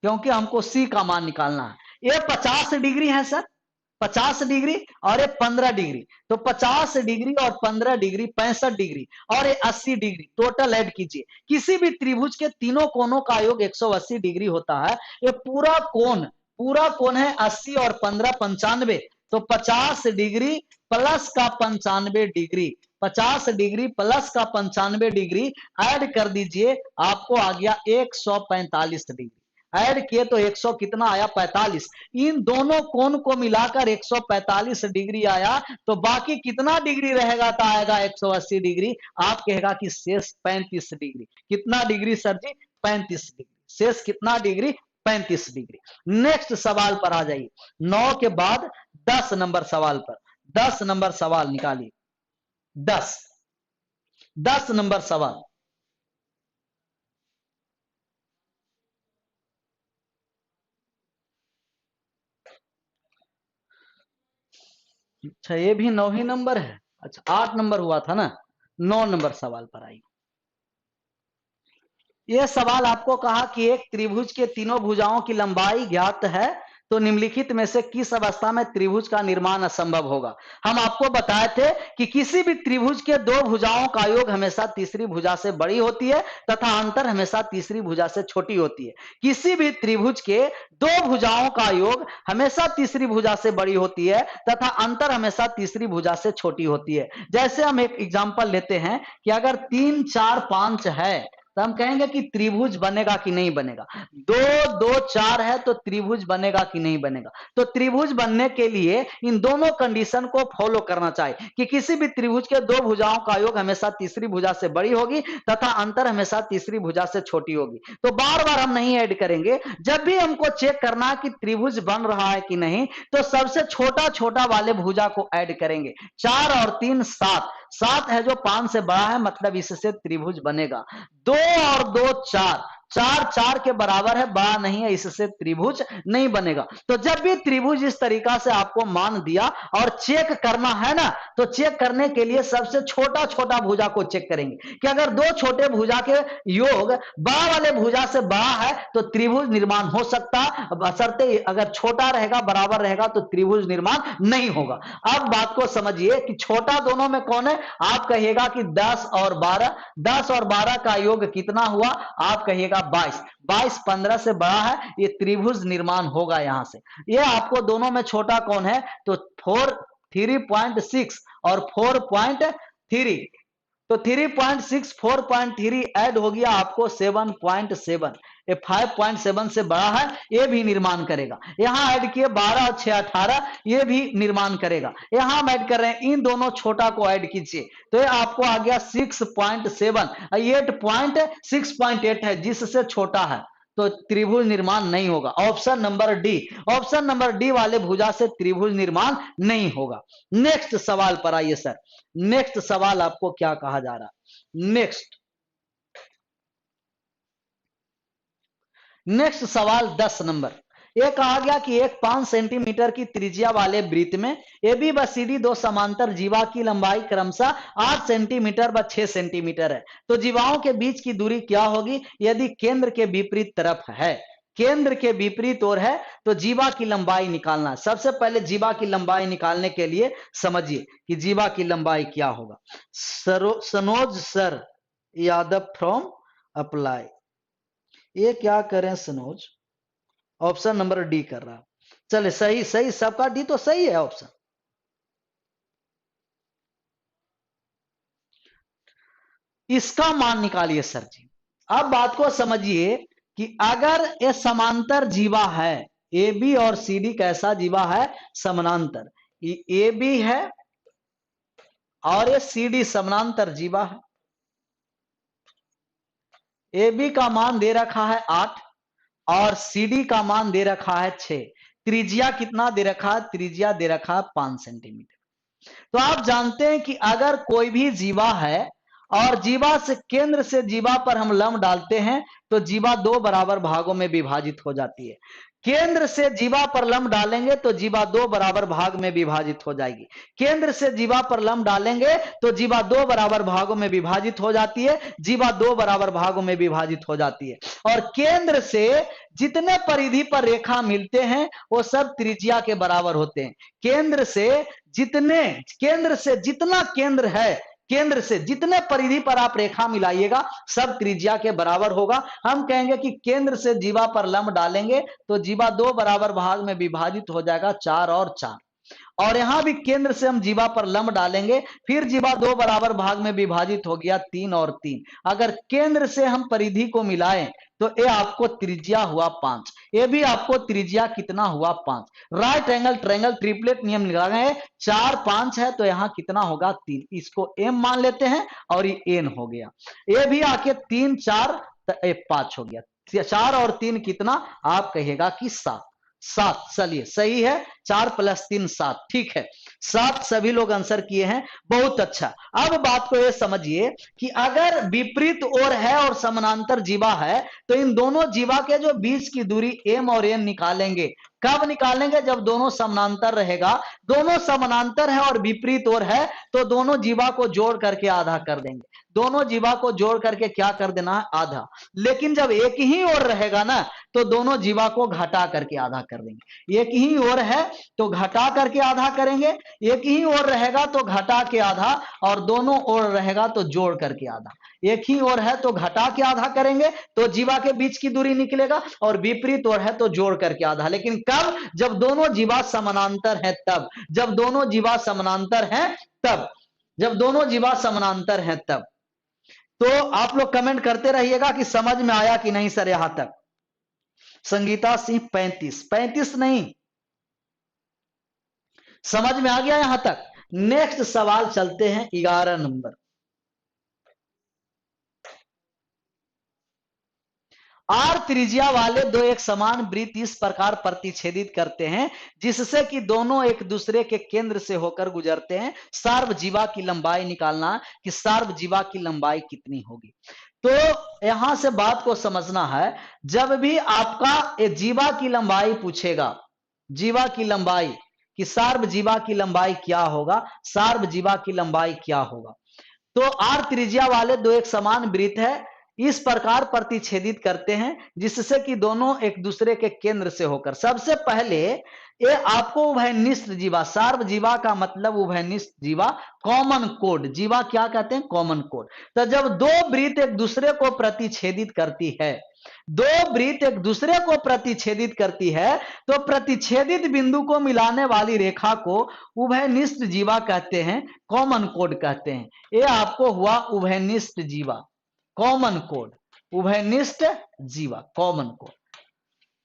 क्योंकि हमको सी का मान निकालना है। ये 50 डिग्री है सर, 50 डिग्री और ये 15 डिग्री, तो 50 डिग्री और 15 डिग्री 65 डिग्री और ये 80 डिग्री टोटल ऐड कीजिए। किसी भी त्रिभुज के तीनों कोनों का योग 180 डिग्री होता है। ये पूरा कोण है 80 और 15 95, तो 50 डिग्री प्लस का 95 डिग्री, 50 डिग्री प्लस का 95 डिग्री ऐड कर दीजिए, आपको आ गया 145 डिग्री। ऐड किए तो 100 कितना आया 45। इन दोनों कोण को मिलाकर 145 डिग्री आया, तो बाकी कितना डिग्री रहेगा? तो आएगा 180 डिग्री। आप कहेगा कि शेष 35 डिग्री। कितना डिग्री सर जी? 35 डिग्री। शेष कितना डिग्री? 35 डिग्री। नेक्स्ट सवाल पर आ जाइए। 9 के बाद 10 नंबर सवाल पर, 10 नंबर सवाल निकालिए। 10 नंबर सवाल। अच्छा, ये भी 9 ही नंबर है। अच्छा, 8 नंबर हुआ था ना। 9 नंबर सवाल पर आइए। यह सवाल आपको कहा कि एक त्रिभुज के तीनों भुजाओं की लंबाई ज्ञात है, तो निम्नलिखित में से किस अवस्था में त्रिभुज का निर्माण असंभव होगा? हम आपको बताए थे कि किसी भी त्रिभुज के दो भुजाओं का योग हमेशा तीसरी भुजा से बड़ी होती है तथा अंतर हमेशा तीसरी भुजा से छोटी होती है। किसी भी त्रिभुज के दो भुजाओं का योग हमेशा तीसरी भुजा से बड़ी होती है तथा अंतर हमेशा तीसरी भुजा से छोटी होती है। जैसे हम एक एग्जांपल लेते हैं कि अगर 3 4 5 है तो हम कहेंगे कि त्रिभुज बनेगा कि नहीं बनेगा। 2 2 4 है तो त्रिभुज बनेगा कि नहीं बनेगा। तो त्रिभुज बनने के लिए इन दोनों कंडीशन को फॉलो करना चाहिए कि किसी भी त्रिभुज के दो भुजाओं का योग हमेशा तीसरी भुजा से बड़ी होगी तथा अंतर हमेशा तीसरी भुजा से छोटी होगी। तो बार बार हम नहीं ऐड करेंगे। जब भी हमको चेक करना है कि त्रिभुज बन रहा है कि नहीं, तो सबसे छोटा छोटा वाले भुजा को ऐड करेंगे। 4 और 3 7, 7 है जो 5 से बड़ा है, मतलब इससे त्रिभुज बनेगा। 2 और 2 4, 4 4 के बराबर है, बड़ा नहीं है, इससे त्रिभुज नहीं बनेगा। तो जब भी त्रिभुज इस तरीका से आपको मान दिया और चेक करना है ना, तो चेक करने के लिए सबसे छोटा छोटा भुजा को चेक करेंगे कि अगर दो छोटे भुजा के योग बड़ा वाले भुजा से बड़ा है तो त्रिभुज निर्माण हो सकता, बशर्ते अगर छोटा रहेगा बराबर रहेगा तो त्रिभुज निर्माण नहीं होगा। अब बात को समझिए कि छोटा दोनों में कौन है? आप कहिएगा कि 10 और 12, 10 और 12 का योग कितना हुआ? आप कहिएगा 22, 22 15 से बड़ा है, ये त्रिभुज निर्माण होगा यहां से। ये आपको दोनों में छोटा कौन है? तो 3.6 और 4.3, तो 3.6 4.3 ऐड हो गया आपको 7.7। ये 5.7 से बड़ा है, ये भी निर्माण करेगा। यहां ऐड किए 12 और 6 18, ये भी निर्माण करेगा। यहां हम ऐड कर रहे हैं, इन दोनों छोटा को ऐड कीजिए तो ये आपको आ गया 6.7। 8.6.8 है, जिससे छोटा है, तो त्रिभुज निर्माण नहीं होगा। Option number D, option number D वाले भुजा से त्रिभुज निर्माण नहीं होगा। नेक्स्ट सवाल पर आइए सर। नेक्स्ट सवाल आपको क्या कहा जा रहा है? नेक्स्ट सवाल 10 नंबर। यह कहा गया कि एक 5 सेंटीमीटर की त्रिज्या वाले वृत्त में ए बी व सी डी दो समांतर जीवा की लंबाई क्रमशः 8 सेंटीमीटर व 6 सेंटीमीटर है, तो जीवाओं के बीच की दूरी क्या होगी यदि केंद्र के विपरीत तरफ है? केंद्र के विपरीत ओर है तो जीवा की लंबाई निकालना। सबसे पहले जीवा की लंबाई निकालने के लिए समझिए कि जीवा की लंबाई क्या होगा। Sanoj sir Yadav from apply, ये क्या करें सनोज? ऑप्शन नंबर डी कर रहा। चले, सही सही सबका डी तो सही है ऑप्शन। इसका मान निकालिए सर जी। अब बात को समझिए कि अगर ये समांतर जीवा है, ए बी और सी डी कैसा जीवा है? समानांतर। ए बी है और ये सी डी समानांतर जीवा है। ए बी का मान दे रखा है 8 और सी डी का मान दे रखा है 6। त्रिज्या कितना दे रखा है? त्रिज्या दे रखा है 5 सेंटीमीटर। तो आप जानते हैं कि अगर कोई भी जीवा है और जीवा से केंद्र से जीवा पर हम लंब डालते हैं तो जीवा दो बराबर भागों में विभाजित हो जाती है। केंद्र से जीवा पर लंब डालेंगे तो जीवा 2 बराबर भाग में विभाजित हो जाएगी। केंद्र से जीवा पर लंब डालेंगे तो जीवा 2 बराबर भागों में विभाजित हो जाती है, जीवा 2 बराबर भागों में विभाजित हो जाती है। और केंद्र से जितने परिधि पर रेखा मिलते हैं वो सब त्रिज्या के बराबर होते हैं। केंद्र से जितना केंद्र है, केंद्र से जितने परिधि पर आप रेखा मिलाइएगा सब त्रिज्या के बराबर होगा। हम कहेंगे कि केंद्र से जीवा पर लंब डालेंगे तो जीवा 2 बराबर भाग में विभाजित हो जाएगा 4 और 4। और यहां भी केंद्र से हम जीवा पर लंब डालेंगे, फिर जीवा 2 बराबर भाग में विभाजित हो गया 3 और 3। अगर केंद्र से हम परिधि को मिलाएं तो ये आपको त्रिज्या हुआ 5, ये भी आपको त्रिज्या कितना हुआ 5। राइट एंगल ट्रायंगल ट्रिपलेट नियम लगा गए, 4 5 है तो यहां कितना होगा 3, इसको m मान लेते हैं और ये n हो गया। ये भी आके 3 4 5 हो गया। 4 और 3 कितना, आप कहिएगा कि 7। 7, चलिए सही है, 4 + 3 7, ठीक है 7 सभी लोग आंसर किए हैं, बहुत अच्छा। अब बात को ये समझिए कि अगर विपरीत ओर है और समानांतर जीवा है तो इन दोनों जीवा के जो बीच की दूरी m और n निकालेंगे। कब निकालेंगे, जब दोनों समानांतर रहेगा। दोनों समानांतर है और विपरीत ओर है तो दोनों जीवा को जोड़ करके आधा कर देंगे। दोनों जीवा को जोड़ करके क्या कर देना है, आधा। लेकिन जब एक ही ओर रहेगा ना तो दोनों जीवा को घटा करके आधा कर देंगे। एक ही ओर है तो घटा करके आधा करेंगे, एक ही ओर रहेगा तो घटा के आधा, और दोनों ओर रहेगा तो जोड़ करके आधा। एक ही ओर है तो घटा के आधा करेंगे तो जीवा के बीच की दूरी निकलेगा, और विपरीत ओर है तो जोड़ करके आधा। लेकिन कब, जब दोनों जीवा समानांतर है तब। जब दोनों जीवा समानांतर है तब, जब दोनों जीवा समानांतर है तब। तो आप लोग कमेंट करते रहिएगा कि समझ में आया कि नहीं सर यहां तक। संगीता सिंह 35 नहीं, समझ में आ गया यहां तक। नेक्स्ट सवाल चलते हैं 11 नंबर। आर त्रिज्या वाले दो एक समान वृत्त इस प्रकार प्रतिच्छेदित करते हैं जिससे कि दोनों एक दूसरे के केंद्र से होकर गुजरते हैं। सार्वजीवा की लंबाई निकालना कि सार्वजीवा की लंबाई कितनी होगी। तो यहां से बात को समझना है, जब भी आपका जीवा की लंबाई पूछेगा, जीवा की लंबाई कि सार्वजीवा की लंबाई क्या होगा, सार्वजीवा की लंबाई क्या होगा, तो आर त्रिज्या वाले दो एक समान वृत्त है इस प्रकार प्रतिच्छेदित करते हैं जिससे कि दोनों एक दूसरे के केंद्र से होकर। सबसे पहले ये आपको उभयनिष्ठ जीवा, सार्वजीवा का मतलब उभयनिष्ठ जीवा, कॉमन कोड। जीवा क्या कहते हैं, कॉमन कोड। तो जब दो वृत्त एक दूसरे को प्रतिच्छेदित करती है, दो वृत्त एक दूसरे को प्रतिच्छेदित करती है तो प्रतिच्छेदित बिंदु को मिलाने वाली रेखा को उभयनिष्ठ जीवा कहते हैं, कॉमन कोड कहते हैं। ये आपको हुआ उभयनिष्ठ जीवा, कॉमन कोड, उभयनिष्ठ जीवा, कॉमन कोड।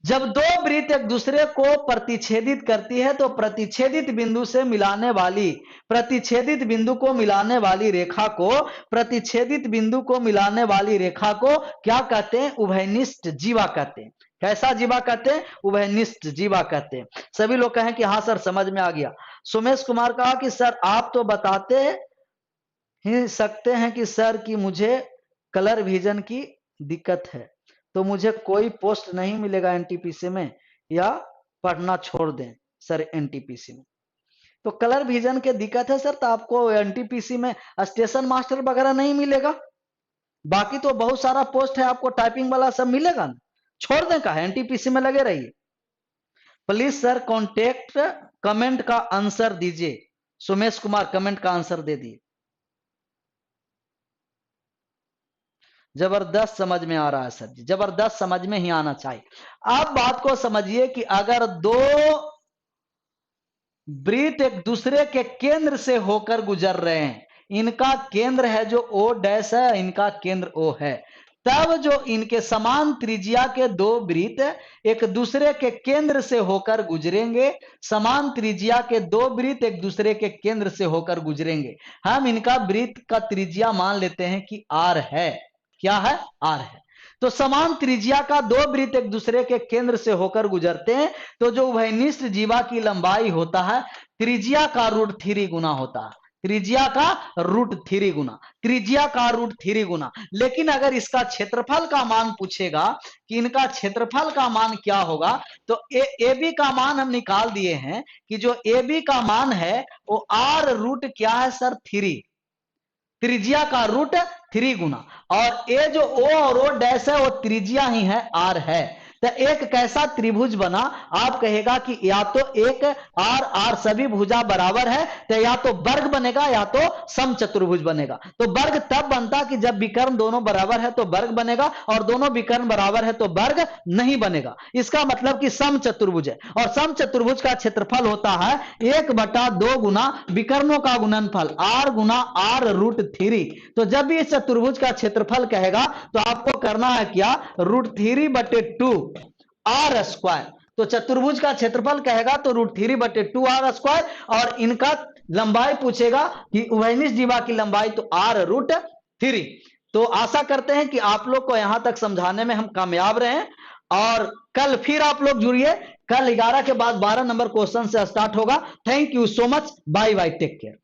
जब दो वृत्त एक दूसरे को प्रतिच्छेदित करती है तो प्रतिच्छेदित बिंदु से मिलाने वाली, प्रतिच्छेदित बिंदु को मिलाने वाली रेखा को, प्रतिच्छेदित बिंदु को मिलाने वाली रेखा को क्या कहते हैं, उभयनिष्ठ जीवा कहते हैं। कैसा जीवा कहते हैं, उभयनिष्ठ जीवा कहते हैं। सभी लोग कहें कि हाँ सर समझ में आ गया। सुमेश कुमार कहा कि सर आप तो बताते ही सकते हैं कि सर कि मुझे कलर विजन की दिक्कत है तो मुझे कोई पोस्ट नहीं मिलेगा एनटीपीसी में, या पढ़ना छोड़ दें सर एनटीपीसी में। तो कलर विजन के दिक्कत है सर तो आपको एनटीपीसी में स्टेशन मास्टर वगैरह नहीं मिलेगा, बाकी तो बहुत सारा पोस्ट है आपको टाइपिंग वाला सब मिलेगा ना, छोड़ दें का एनटीपीसी में लगे रहिए। प्लीज सर कॉन्टेक्ट कमेंट का आंसर दीजिए। सुमेश कुमार कमेंट का आंसर दे दिए। जबरदस्त समझ में आ रहा है सर जी, जबरदस्त समझ में ही आना चाहिए। आप बात को समझिए कि अगर दो वृत्त एक दूसरे के केंद्र से होकर गुजर रहे हैं, इनका केंद्र है जो O डैश है, इनका केंद्र O है, तब जो इनके समान त्रिज्या के दो वृत्त एक दूसरे के केंद्र से होकर गुजरेंगे, समान त्रिज्या के दो वृत्त एक दूसरे के केंद्र से होकर गुजरेंगे, हम इनका वृत्त का त्रिज्या मान लेते हैं कि R है। क्या है, R है। तो समान त्रिज्या का दो वृत्त एक दूसरे के केंद्र से होकर गुजरते हैं तो जो उभयनिष्ठ जीवा की लंबाई होता है त्रिज्या का √3 गुना होता है, त्रिज्या का √3 गुना, त्रिज्या का √3 गुना। लेकिन अगर इसका क्षेत्रफल का मान पूछेगा कि इनका क्षेत्रफल का मान क्या होगा, तो ए बी का मान हम निकाल दिए हैं कि जो ए बी का मान है वो r रूट क्या है सर 3, त्रिज्या का √3 गुना, और ए जो ओ और ओ डैश है वो त्रिज्या ही है, r है। तो एक कैसा त्रिभुज बना, आप कहेगा कि या तो एक r सभी भुजा बराबर है, तो या तो वर्ग बनेगा या तो समचतुर्भुज बनेगा। तो वर्ग तब बनता कि जब विकर्ण दोनों बराबर है तो वर्ग बनेगा, और दोनों विकर्ण बराबर है तो वर्ग नहीं बनेगा। इसका मतलब कि समचतुर्भुज है, और समचतुर्भुज का क्षेत्रफल होता है 1/2 गुना विकर्णों का गुणनफल r गुना r √3। तो जब भी इस चतुर्भुज का क्षेत्रफल कहेगा तो आपको करना है क्या, √3/2 r स्क्वायर। तो चतुर्भुज का क्षेत्रफल कहेगा तो √3/2 r स्क्वायर, और इनका लंबाई पूछेगा कि उभयनिष्ठ जीवा की लंबाई, तो r√3। तो आशा करते हैं कि आप लोग को यहां तक समझाने में हम कामयाब रहे, और कल फिर आप लोग जुड़िए। कल 11 के बाद 12 नंबर क्वेश्चन से स्टार्ट होगा। Thank you so much, bye bye, take care.